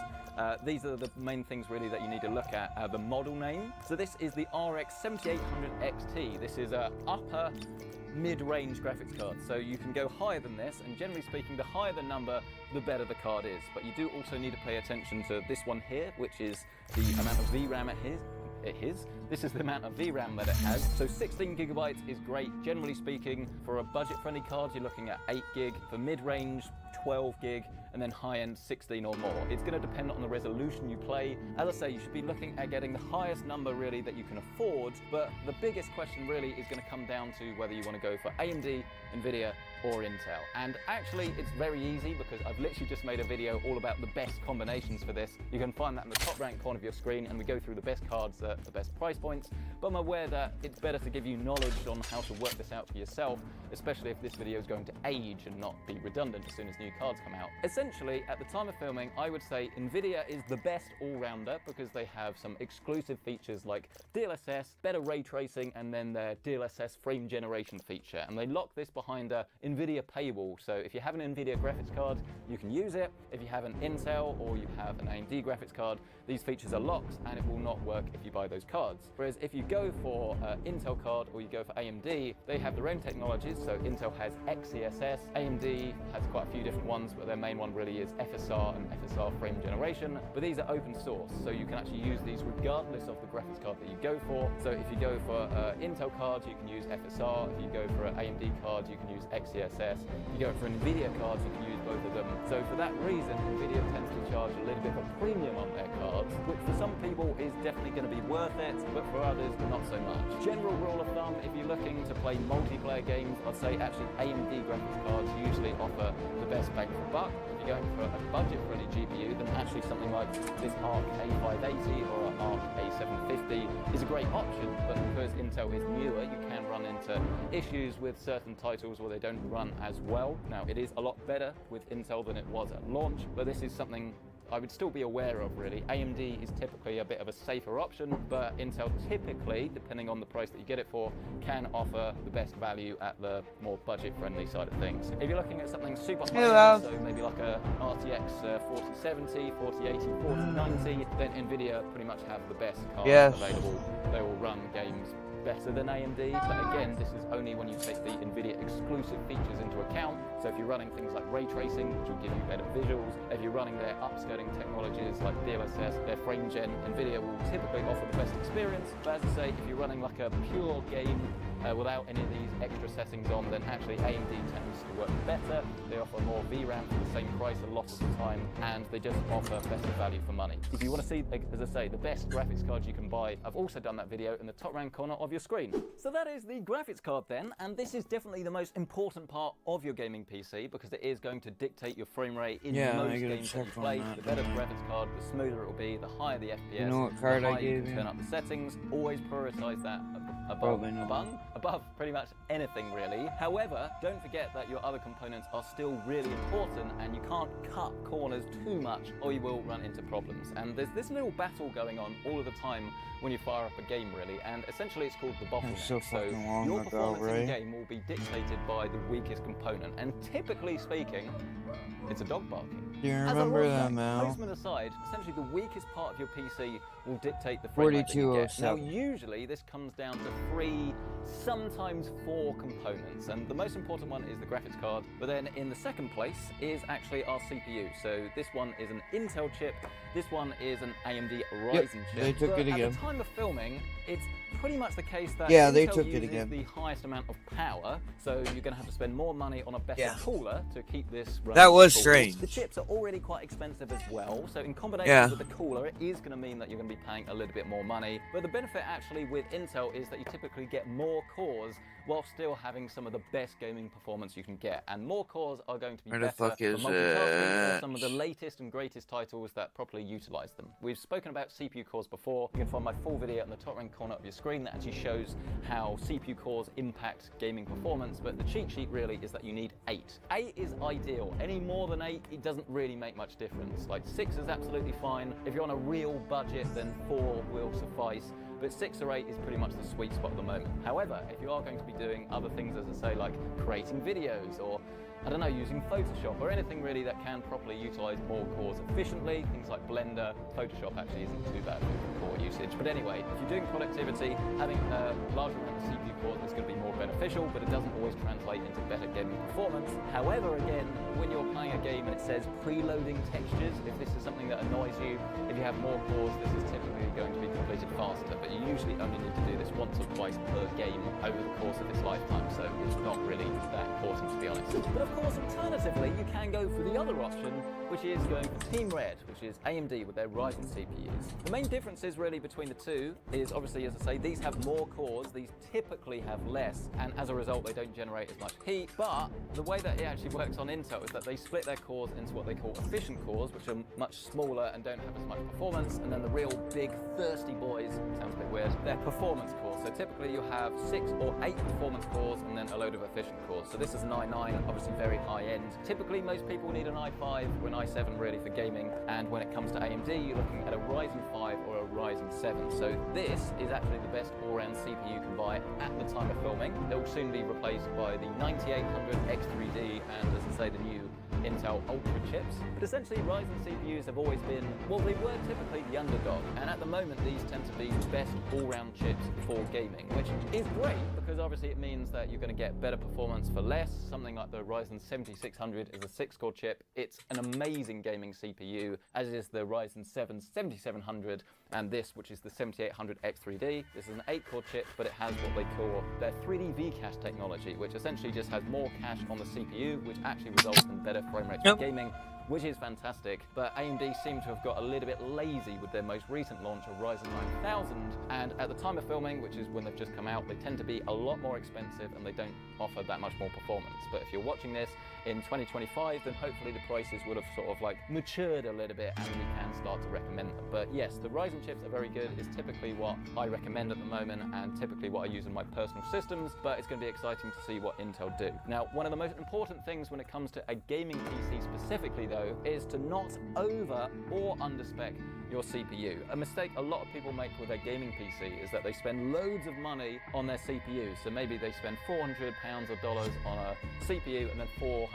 these are the main things really that you need to look at. The model name. So this is the RX 7800 XT. This is a upper mid-range graphics card, so you can go higher than this, and generally speaking, the higher the number, the better the card is. But you do also need to pay attention to this one here, which is the amount of VRAM this is the amount of VRAM that it has. So 16 gigabytes is great. Generally speaking, for a budget-friendly card, you're looking at 8 gig. For mid-range, 12 gig, and then high-end 16 or more. It's going to depend on the resolution you play. As I say, you should be looking at getting the highest number really that you can afford, but the biggest question really is going to come down to whether you want to go for AMD, Nvidia, or Intel. And actually, it's very easy because I've literally just made a video all about the best combinations for this. You can find that in the top right corner of your screen, and we go through the best cards at the best price points. But I'm aware that it's better to give you knowledge on how to work this out for yourself, especially if this video is going to age and not be redundant as soon as new cards come out. Essentially, at the time of filming, I would say Nvidia is the best all-rounder because they have some exclusive features like DLSS, better ray tracing, and then their DLSS frame generation feature. And they lock this behind a Nvidia paywall. So if you have an Nvidia graphics card, you can use it. If you have an Intel or you have an AMD graphics card, these features are locked and it will not work if you buy those cards. Whereas if you go for an Intel card or you go for AMD, they have their own technologies. So Intel has XeSS, AMD has quite a few different ones, but their main one really is FSR and FSR frame generation. But these are open source, so you can actually use these regardless of the graphics card that you go for. So if you go for an Intel card, you can use FSR. If you go for an AMD card, you can use XeSS. If you go for an Nvidia card, you can use both of them. So for that reason, Nvidia tends to charge a little bit of a premium on their cards, which for some people is definitely going to be worth it, but for others, not so much. General rule of thumb, if you're looking to play multiplayer games, I'd say actually AMD graphics cards usually offer the best bang for buck. If you're going for a budget-friendly GPU, then actually something like this ARC A580 or an ARC A750 is a great option, but because Intel is newer, you can run into issues with certain titles where they don't run as well. Now, it is a lot better with Intel than it was at launch, but this is something I would still be aware of really. AMD is typically a bit of a safer option, but Intel typically, depending on the price that you get it for, can offer the best value at the more budget-friendly side of things. If you're looking at something super high, so maybe like a RTX 4070, 4080, 4090, then Nvidia pretty much have the best cards available. They will run games better than AMD, but again, this is only when you take the Nvidia exclusive features into account. So if you're running things like ray tracing, which will give you better visuals, if you're running their upscaling technologies like DLSS, their frame gen, Nvidia will typically offer the best experience. But as I say, if you're running like a pure game without any of these extra settings on, then actually AMD tends to work better. They offer more VRAM for the same price a lot of the time, and they just offer better value for money. If you want to see, as I say, the best graphics cards you can buy, I've also done that video in the top right corner of your screen. So that is the graphics card then, and this is definitely the most important part of your gaming PC because it is going to dictate your frame rate in most games that you play. The better the graphics card, the smoother it will be, the higher the FPS, you know what card the higher I gave you can turn up the settings. Always prioritize that above pretty much anything really. However, don't forget that your other components are still really important and you can't cut corners too much or you will run into problems. And there's this little battle going on all of the time when you fire up a game really, and essentially it's called the bottleneck. So your performance in the game will be dictated by the weakest component, and typically speaking, it's a dog barking. Do you remember that, Mal? Placement aside, essentially the weakest part of your PC will dictate the frame rate that you get. Now, usually this comes down to 3, sometimes 4 components, and the most important one is the graphics card, but then in the second place is actually our CPU. So this one is an Intel chip, this one is an AMD Ryzen chip. They took it again. At the time of filming, it's pretty much the case that Yeah, they Intel took it uses again. the highest amount of power, so you're going to have to spend more money on a better Yeah. cooler to keep this running. That was cool. strange. The chips are already quite expensive as well, so in combination Yeah. with the cooler, it is going to mean that you're going to be paying a little bit more money. But the benefit actually with Intel is that you typically get more cores while still having some of the best gaming performance you can get. And more cores are going to be Where the better fuck for is multitasking or it? some of the latest and greatest titles that properly utilize them. We've spoken about CPU cores before. You can find my full video in the top right corner of your screen that actually shows how CPU cores impact gaming performance, but the cheat sheet really is that you need 8. 8 is ideal. Any more than 8, it doesn't really make much difference. Like 6 is absolutely fine. If you're on a real budget, then 4 will suffice. But 6 or 8 is pretty much the sweet spot at the moment. However, if you are going to be doing other things, as I say, like creating videos or, I don't know, using Photoshop or anything really that can properly utilize more cores efficiently, things like Blender, Photoshop actually isn't too bad for core usage. But anyway, if you're doing productivity, having a larger amount of CPU cores is going to be more beneficial, but it doesn't always translate into better gaming performance. However, again, when you're playing a game and it says preloading textures, if this is something that annoys you, if you have more cores, this is typically going to be completed faster, but you usually only need to do this once or twice per game over the course of its lifetime, so it's not really that important to be honest. But of course, alternatively, you can go for the other option, which is going for Team Red, which is AMD with their Ryzen CPUs. The main differences really between the two is obviously, as I say, these have more cores, these typically have less, and as a result they don't generate as much heat, but the way that it actually works on Intel is that they split their cores into what they call efficient cores, which are much smaller and don't have as much performance, and then the real big thirsty boys, sounds a bit weird, they're performance cores. So typically you have 6 or 8 performance cores and then a load of efficient cores. So this is an i9, obviously very high end. Typically most people need an i5 or an i7 really for gaming, and when it comes to AMD you're looking at a Ryzen 5 or a Ryzen 7. So this is actually the best all-round CPU you can buy at the time of filming. It will soon be replaced by the 9800 X3D and, as I say, the new Intel Ultra chips. But essentially Ryzen CPUs have always been, well, they were typically the underdog, and at the moment these tend to be the best all-round chips for gaming, which is great because obviously it means that you're going to get better performance for less. Something like the Ryzen 7600 is a 6-core chip. It's an amazing gaming CPU, as is the Ryzen 7 7700 and this, which is the 7800 X3D. This is an 8-core chip, but it has what they call their 3D V-Cache technology, which essentially just has more cache on the CPU, which actually results in better frame rates for gaming, which is fantastic. But AMD seem to have got a little bit lazy with their most recent launch of Ryzen 9000, and at the time of filming, which is when they've just come out, they tend to be a lot more expensive and they don't offer that much more performance. But if you're watching this in 2025, then hopefully the prices would have sort of like matured a little bit and we can start to recommend them. But yes, the Ryzen chips are very good. It's typically what I recommend at the moment and typically what I use in my personal systems, but it's going to be exciting to see what Intel do. Now, one of the most important things when it comes to a gaming PC specifically though, is to not over or underspec your CPU. A mistake a lot of people make with their gaming PC is that they spend loads of money on their CPU. So maybe they spend £400 or dollars on a CPU and then £400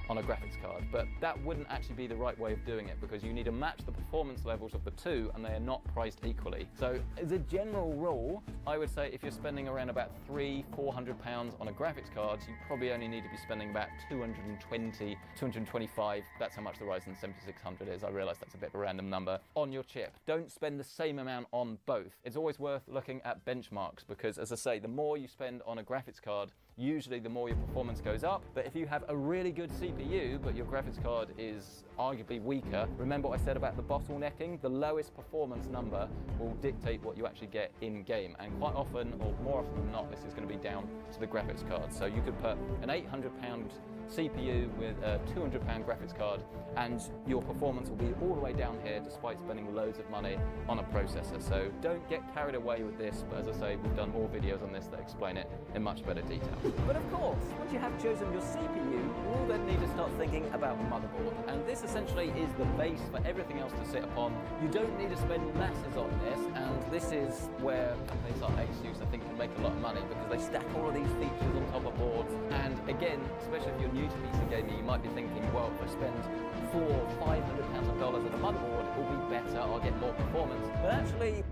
on a graphics card, but that wouldn't actually be the right way of doing it because you need to match the performance levels of the two and they are not priced equally. So as a general rule, I would say if you're spending around about £400 on a graphics card, you probably only need to be spending about 220, 225, that's how much the Ryzen 7600 is. I realize that's a bit of a random number, on your chip. Don't spend the same amount on both. It's always worth looking at benchmarks because, as I say, the more you spend on a graphics card, usually the more your performance goes up. But if you have a really good CPU, but your graphics card is arguably weaker, remember what I said about the bottlenecking? The lowest performance number will dictate what you actually get in game. And quite often, or more often than not, this is going to be down to the graphics card. So you could put an £800 CPU with a £200 graphics card and your performance will be all the way down here despite spending loads of money on a processor. So don't get carried away with this, but as I say, we've done more videos on this that explain it in much better detail. But of course, once you have chosen your CPU, you will then need to start thinking about the motherboard. And this essentially is the base for everything else to sit upon. You don't need to spend masses on this, and this is where companies like Asus, I think, can make a lot of money because they stack all of these features on top of boards. And again, especially if you're new to PC gaming, you might be thinking, well, if I spend $400 or $500 on a motherboard, it will be better, I'll get more performance. But actually,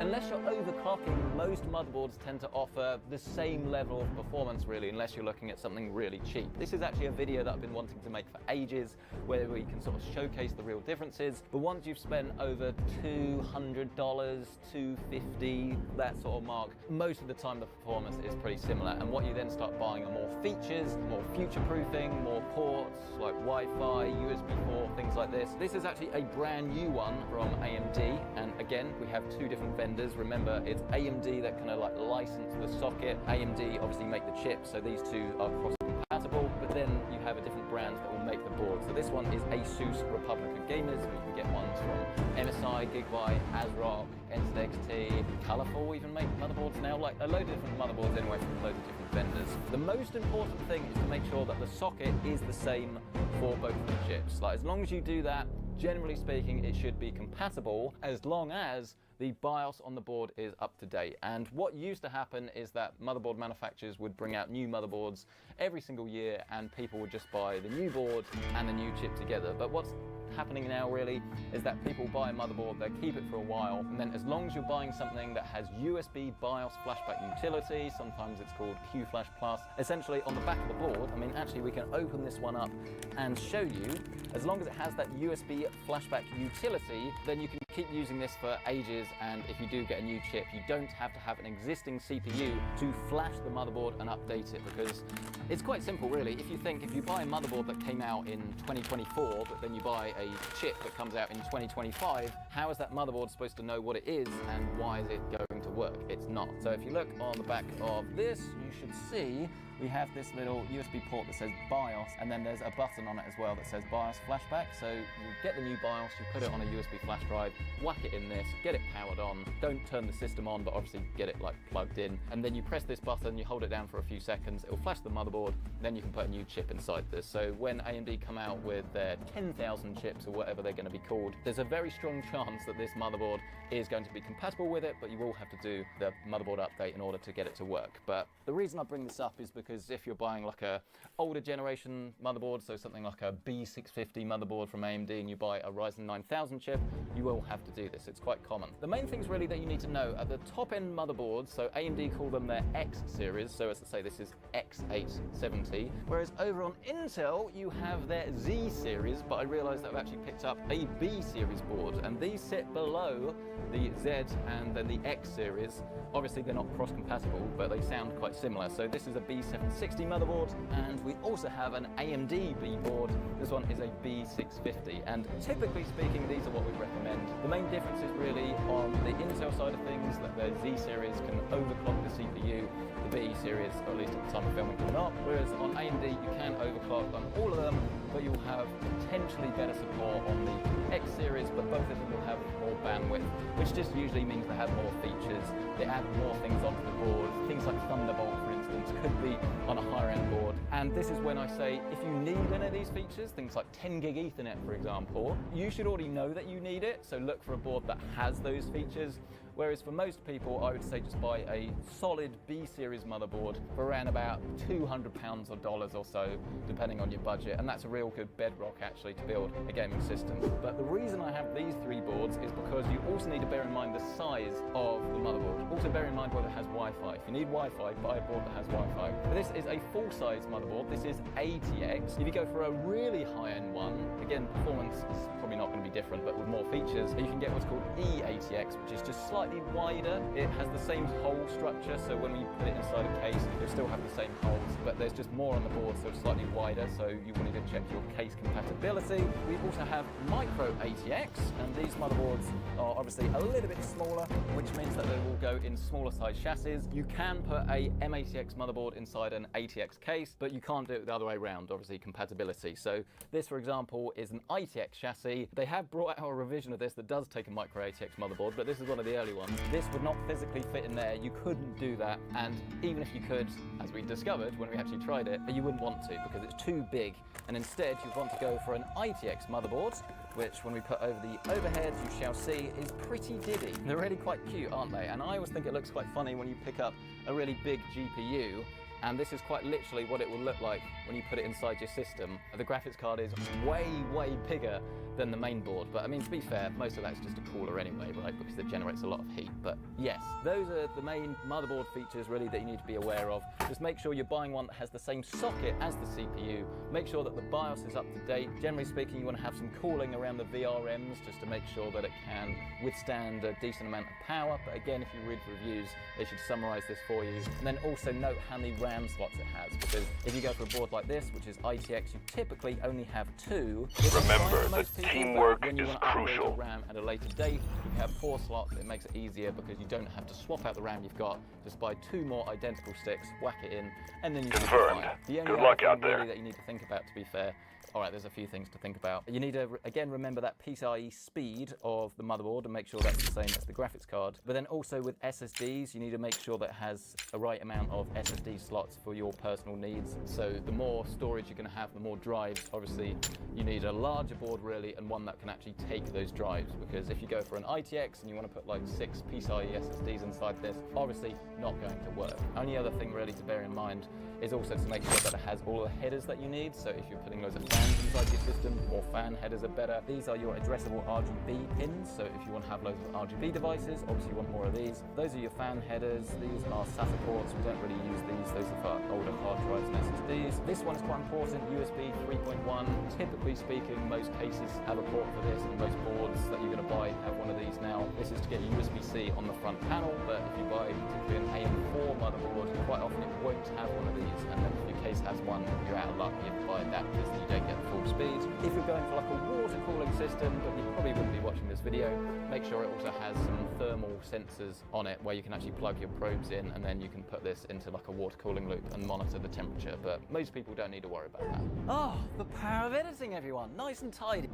unless you're overclocking, most motherboards tend to offer the same level of performance really, unless you're looking at something really cheap. This is actually a video that I've been wanting to make for ages, where we can sort of showcase the real differences. But once you've spent over $200, $250, that sort of mark, most of the time the performance is pretty similar. And what you then start buying are more features, more future-proofing, more ports like Wi-Fi, USB 4, things like this. This is actually a brand new one from AMD, and again, we have two different vendors. Remember, it's AMD that kind of like license the socket. AMD obviously make the chip, so these two are cross-compatible, but then you have a different brand that will make the board. So this one is Asus Republic of Gamers. You can get ones from MSI, Gigabyte, ASRock, NZXT, Colorful even make motherboards now, like a load of different motherboards anyway from loads of different vendors. The most important thing is to make sure that the socket is the same for both of the chips. Like, as long as you do that, generally speaking, it should be compatible as long as the BIOS on the board is up to date. And what used to happen is that motherboard manufacturers would bring out new motherboards every single year and people would just buy the new board and the new chip together. But what's happening now really is that people buy a motherboard, they keep it for a while, and then as long as you're buying something that has USB BIOS flashback utility, sometimes it's called QFlash Plus, essentially on the back of the board, I mean actually we can open this one up and show you, as long as it has that USB flashback utility, then you can keep using this for ages, and if you do get a new chip, you don't have to have an existing CPU to flash the motherboard and update it, because it's quite simple really. If you buy a motherboard that came out in 2024, but then you buy a chip that comes out in 2025, how is that motherboard supposed to know what it is and why is it going to work? It's not. So if you look on the back of this, you should see we have this little USB port that says BIOS, and then there's a button on it as well that says BIOS flashback. So you get the new BIOS, you put it on a USB flash drive, whack it in this, get it powered on, don't turn the system on, but obviously get it like plugged in, and then you press this button, you hold it down for a few seconds, it will flash the motherboard, then you can put a new chip inside this. So when AMD come out with their 10,000 chips or whatever they're going to be called, there's a very strong chance that this motherboard is going to be compatible with it, but you will have to do the motherboard update in order to get it to work. But the reason I bring this up is because if you're buying like a older generation motherboard, so something like a B650 motherboard from AMD, and you buy a Ryzen 9000 chip, you will have to do this. It's quite common. The main things really that you need to know at the top end motherboards, so AMD call them their X series, so as I say, this is X870, whereas over on Intel you have their Z series, but I realized that I've actually picked up a B series board, and these sit below the Z and then the X series. Obviously they're not cross compatible, but they sound quite similar. So this is a B760 motherboard, and we also have an AMD B board. This one is a B650, and typically speaking, these are what we recommend. The main difference is really on the Intel side of things, that the Z series can overclock the CPU, the B series, or at least at the time of filming, cannot. Whereas on AMD, you can overclock on all of them, but you'll have potentially better support on the X series, but both of them will have more bandwidth, which just usually means they have more features. They add more things onto the board. Things like Thunderbolt, for instance, could be on a higher end board. And this is when I say, if you need any of these features, things like 10 gig Ethernet, for example, you should already know that you need it. So look for a board that has those features. Whereas for most people, I would say just buy a solid B series motherboard for around about £200 or dollars or so, depending on your budget. And that's a real good bedrock actually to build a gaming system. But the reason I have these three boards is because you also need to bear in mind the size of the motherboard. Also bear in mind whether it has Wi-Fi. If you need Wi-Fi, buy a board that has Wi-Fi. But this is a full-size motherboard. This is ATX. If you go for a really high-end one, again, performance is probably not going to be different, but with more features, you can get what's called eATX, which is just slightly wider. It has the same hole structure, so when we put it inside a case, you'll still have the same holes, but there's just more on the board, so it's slightly wider, so you will need to check your case compatibility. We also have Micro ATX, and these motherboards are obviously a little bit smaller, which means that they will go in smaller size chassis. You can put a MATX motherboard inside an ATX case, but you can't do it the other way around, obviously compatibility. So this, for example, is an ITX chassis. They have brought out a revision of this that does take a Micro ATX motherboard, but this is one of the early ones. This would not physically fit in there. You couldn't do that, and even if you could, as we discovered when we actually tried it, you wouldn't want to because it's too big, and instead you want to go for an ITX motherboard, which when we put over the overhead, you shall see is pretty diddy. They're really quite cute, aren't they? And I always think it looks quite funny when you pick up a really big GPU and this is quite literally what it will look like when you put it inside your system. The graphics card is way, way bigger than the main board, but I mean, to be fair, most of that's just a cooler anyway, right, because it generates a lot of heat. But yes, those are the main motherboard features really that you need to be aware of. Just make sure you're buying one that has the same socket as the CPU. Make sure that the BIOS is up to date. Generally speaking, you want to have some cooling around the VRMs just to make sure that it can withstand a decent amount of power. But again, if you read reviews, they should summarize this for you. And then also note how many RAM slots it has, because if you go for a board like this, which is ITX, you typically only have 2. Remember that teamwork when you is want to upgrade your crucial. RAM at a later date, if you have 4 slots, it makes it easier because you don't have to swap out the RAM you've got. Just buy 2 more identical sticks, whack it in, and then you can Confirmed. The only Good other luck thing out there. really that you need to think about, to be fair. All right, there's a few things to think about. You need to, again, remember that PCIe speed of the motherboard and make sure that's the same as the graphics card. But then also with SSDs, you need to make sure that it has a right amount of SSD slots for your personal needs. So the more storage you're going to have, the more drives. Obviously, you need a larger board really, and one that can actually take those drives. Because if you go for an ITX and you want to put like 6 PCIe SSDs inside this, obviously not going to work. Only other thing really to bear in mind is also to make sure that it has all the headers that you need. So if you're putting loads of fans inside your system, more fan headers are better. These are your addressable RGB pins. So if you want to have loads of RGB devices, obviously you want more of these. Those are your fan headers. These are SATA ports. We don't really use these. Those are for older hard drives and SSDs. This one is quite important, USB 3.1. Typically speaking, most cases have a port for this, and most boards that you're going to buy have one of these now. This is to get USB-C on the front panel, but if you buy particularly an AM4 motherboard, quite often it won't have one of these. And then if your case has one, you're out of luck. You have to buy adapters and you don't get full speed. If you're going for like a water cooling system, but you probably wouldn't be watching this video, make sure it also has some thermal sensors on it where you can actually plug your probes in, and then you can put this into like a water cooling loop and monitor the temperature. But most people don't need to worry about that. Oh, the power of editing, everyone. Nice and tidy.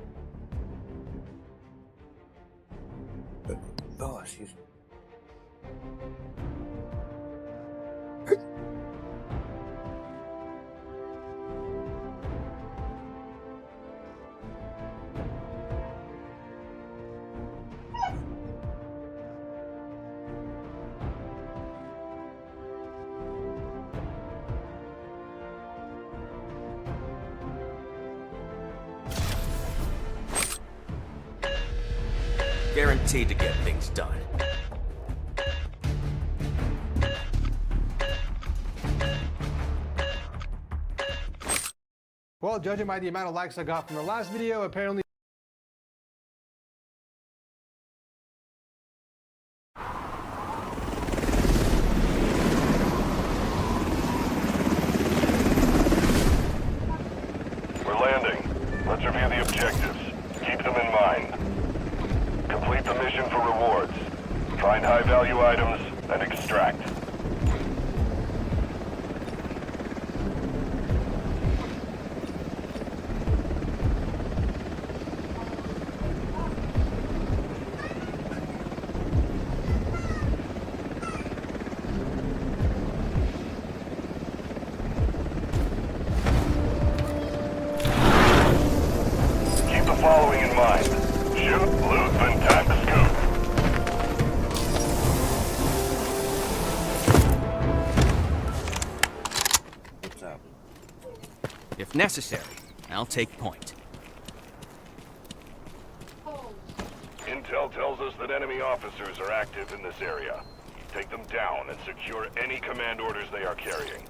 Oh, excuse me. Guaranteed to get things done. Well, judging by the amount of likes I got from the last video, apparently We're landing. Let's review the objectives. Keep them in mind. Complete the mission for rewards. Find high-value items and extract. Keep the following in mind. Shoot, loot, then time to scoop. What's up? If necessary, I'll take point. Intel tells us that enemy officers are active in this area. Take them down and secure any command orders they are carrying.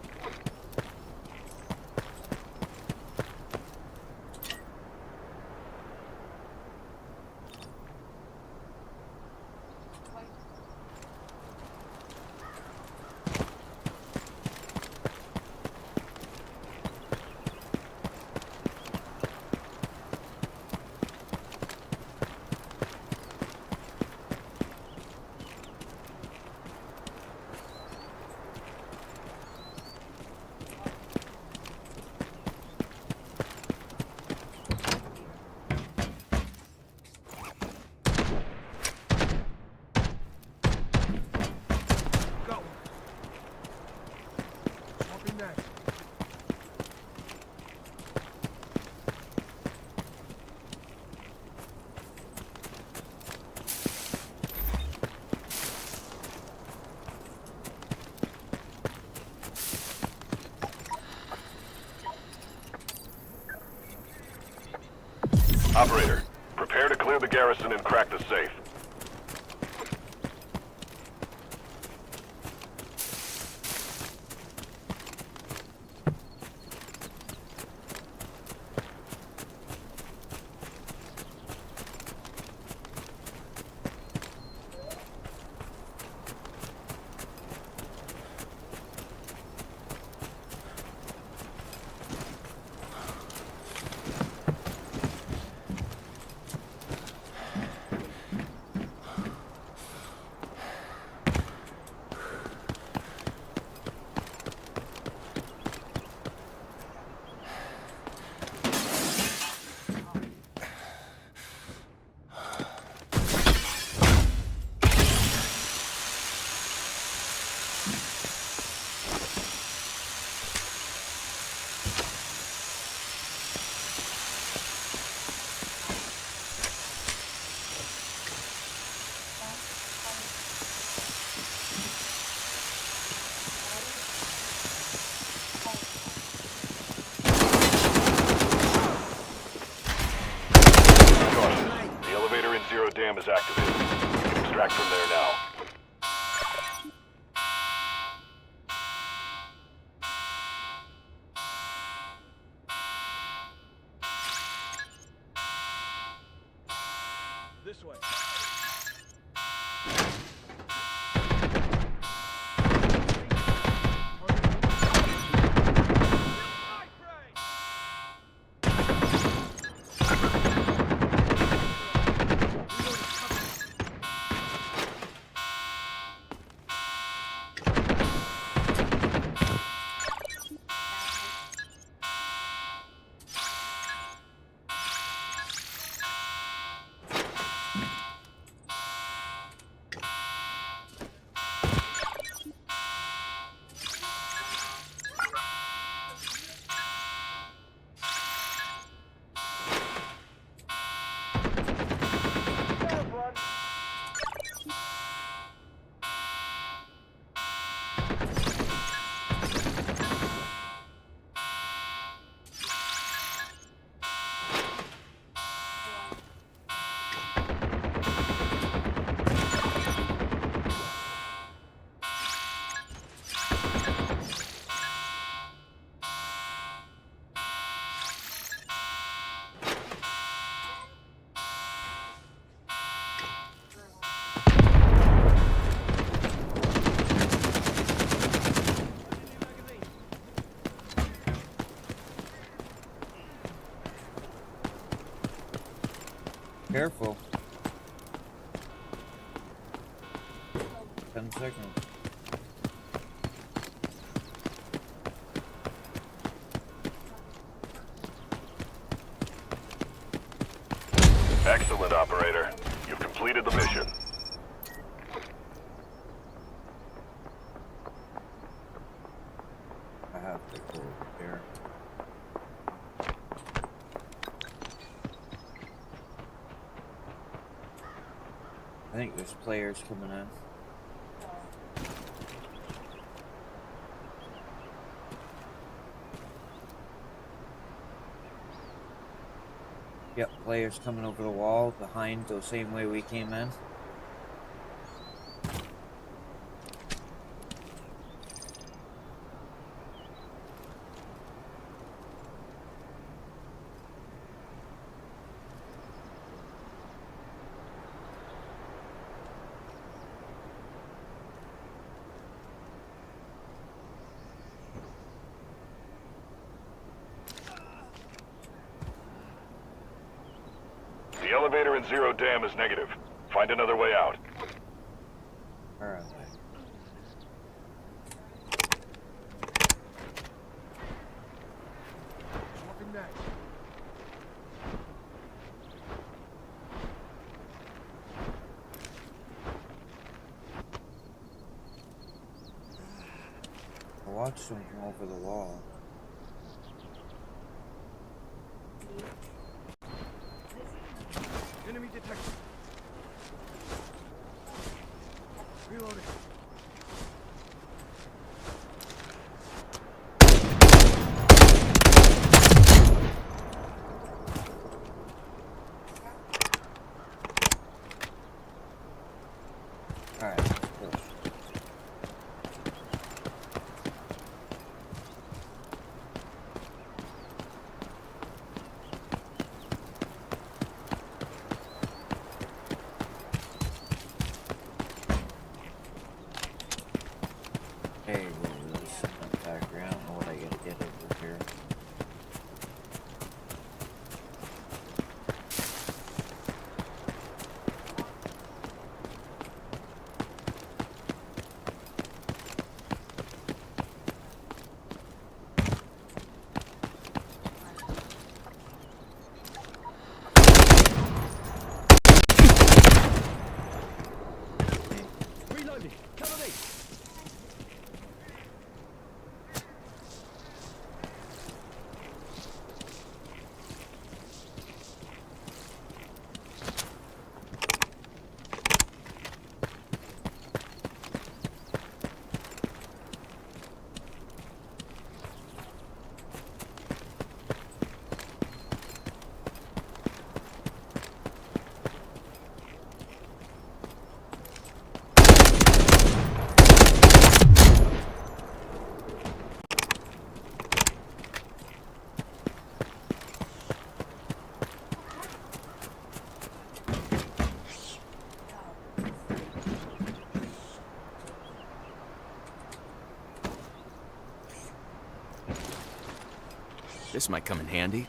Operator, prepare to clear the garrison and crack the safe. Dam is activated. You can extract from there now. This way. Careful. 10 seconds. Excellent, operator. You've completed the mission. I have to go here. I think there's players coming in. Yep, players coming over the wall behind the same way we came in. The elevator in Zero Dam is negative. Find another way out. Alright. Walking next. I watched them come over the wall. Enemy detected. Reloading. This might come in handy.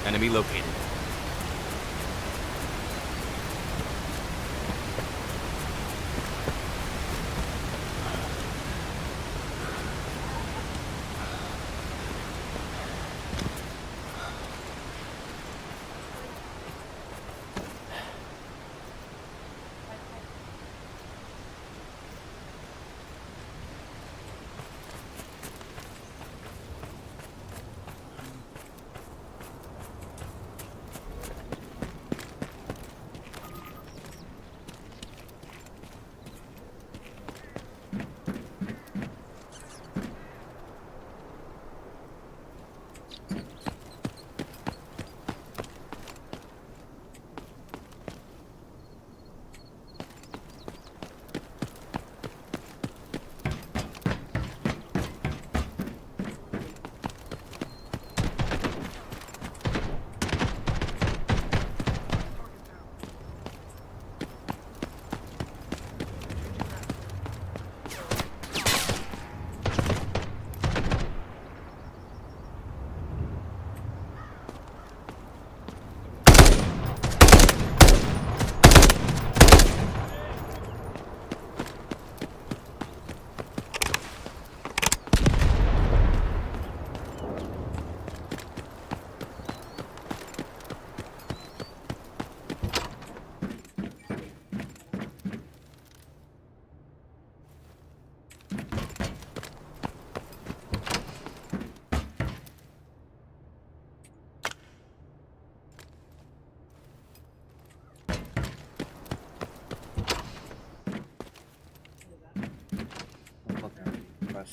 Enemy located.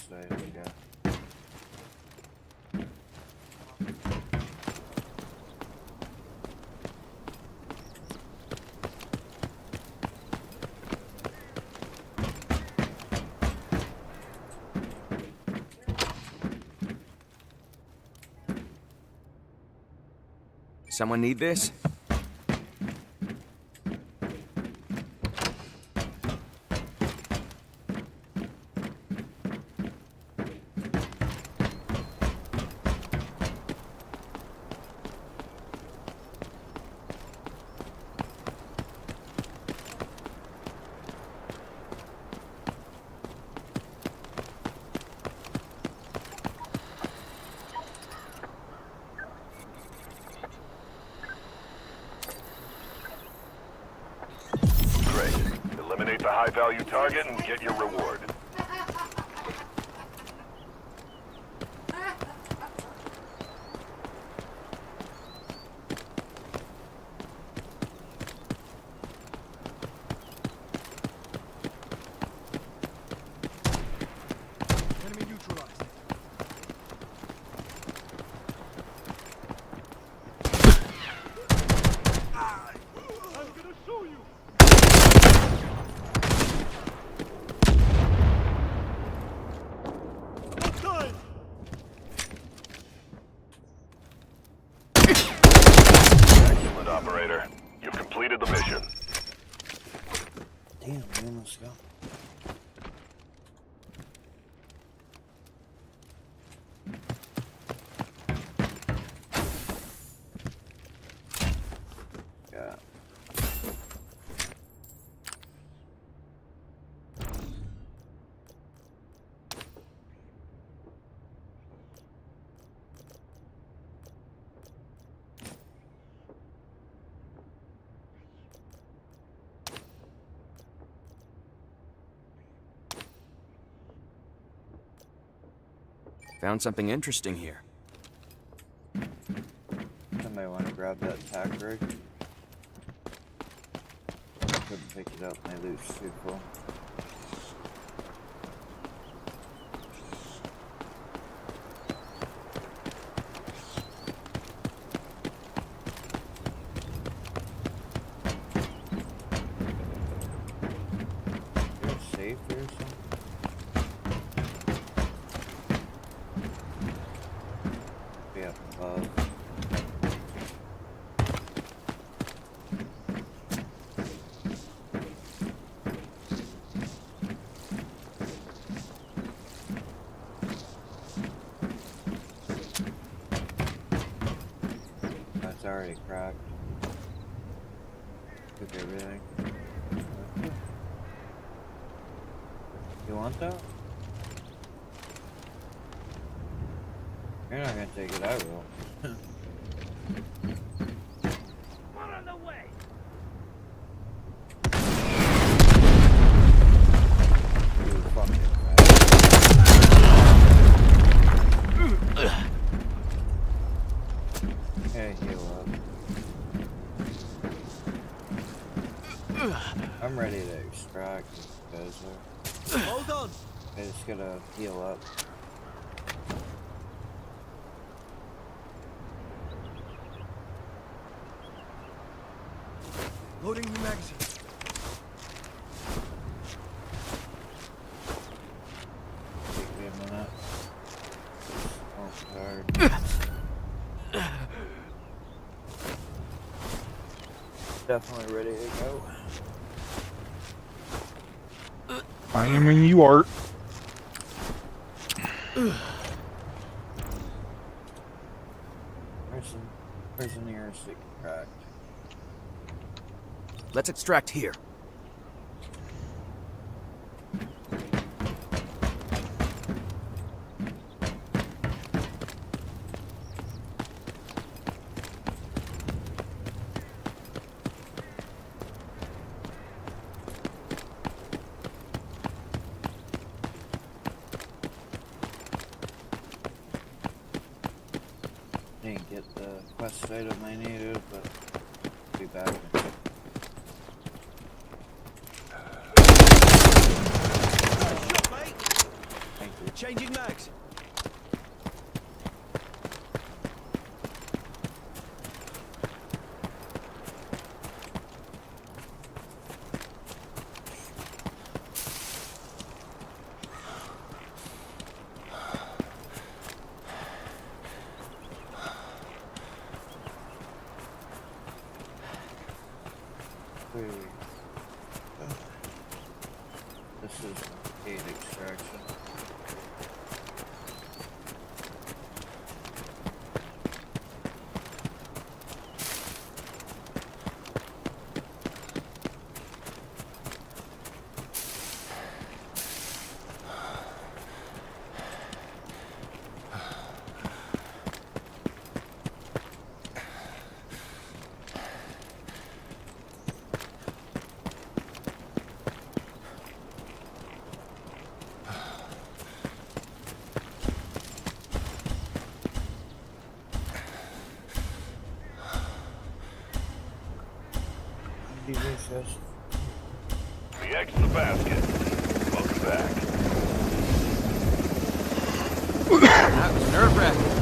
There we go. Someone need this? Eliminate the high-value target and get your reward. Enemy neutralized. I'm gonna show you! operator. You've completed the mission. Damn, we almost got. Yeah. Found something interesting here. Somebody want to grab that tack rig? Couldn't pick it up, my loot's too full. Is there a safe here or something? Be up above. That's already cracked. Took everything. You want that? You're not gonna take it, I will. We're on the way. You fucking okay, heal up. I'm ready to extract these guys are. Hold on. I just gotta heal up. Loading new magazine. Take me a minute. Oh, tired. Definitely ready to go. I am in you art. Where's the nearest it can crack? Let's extract here. Didn't get the quest item I needed, but I'll be back. Shot, mate. Thank you. Changing mags. This is gate extraction. The egg's in the basket. Welcome back. That was nerve-wracking.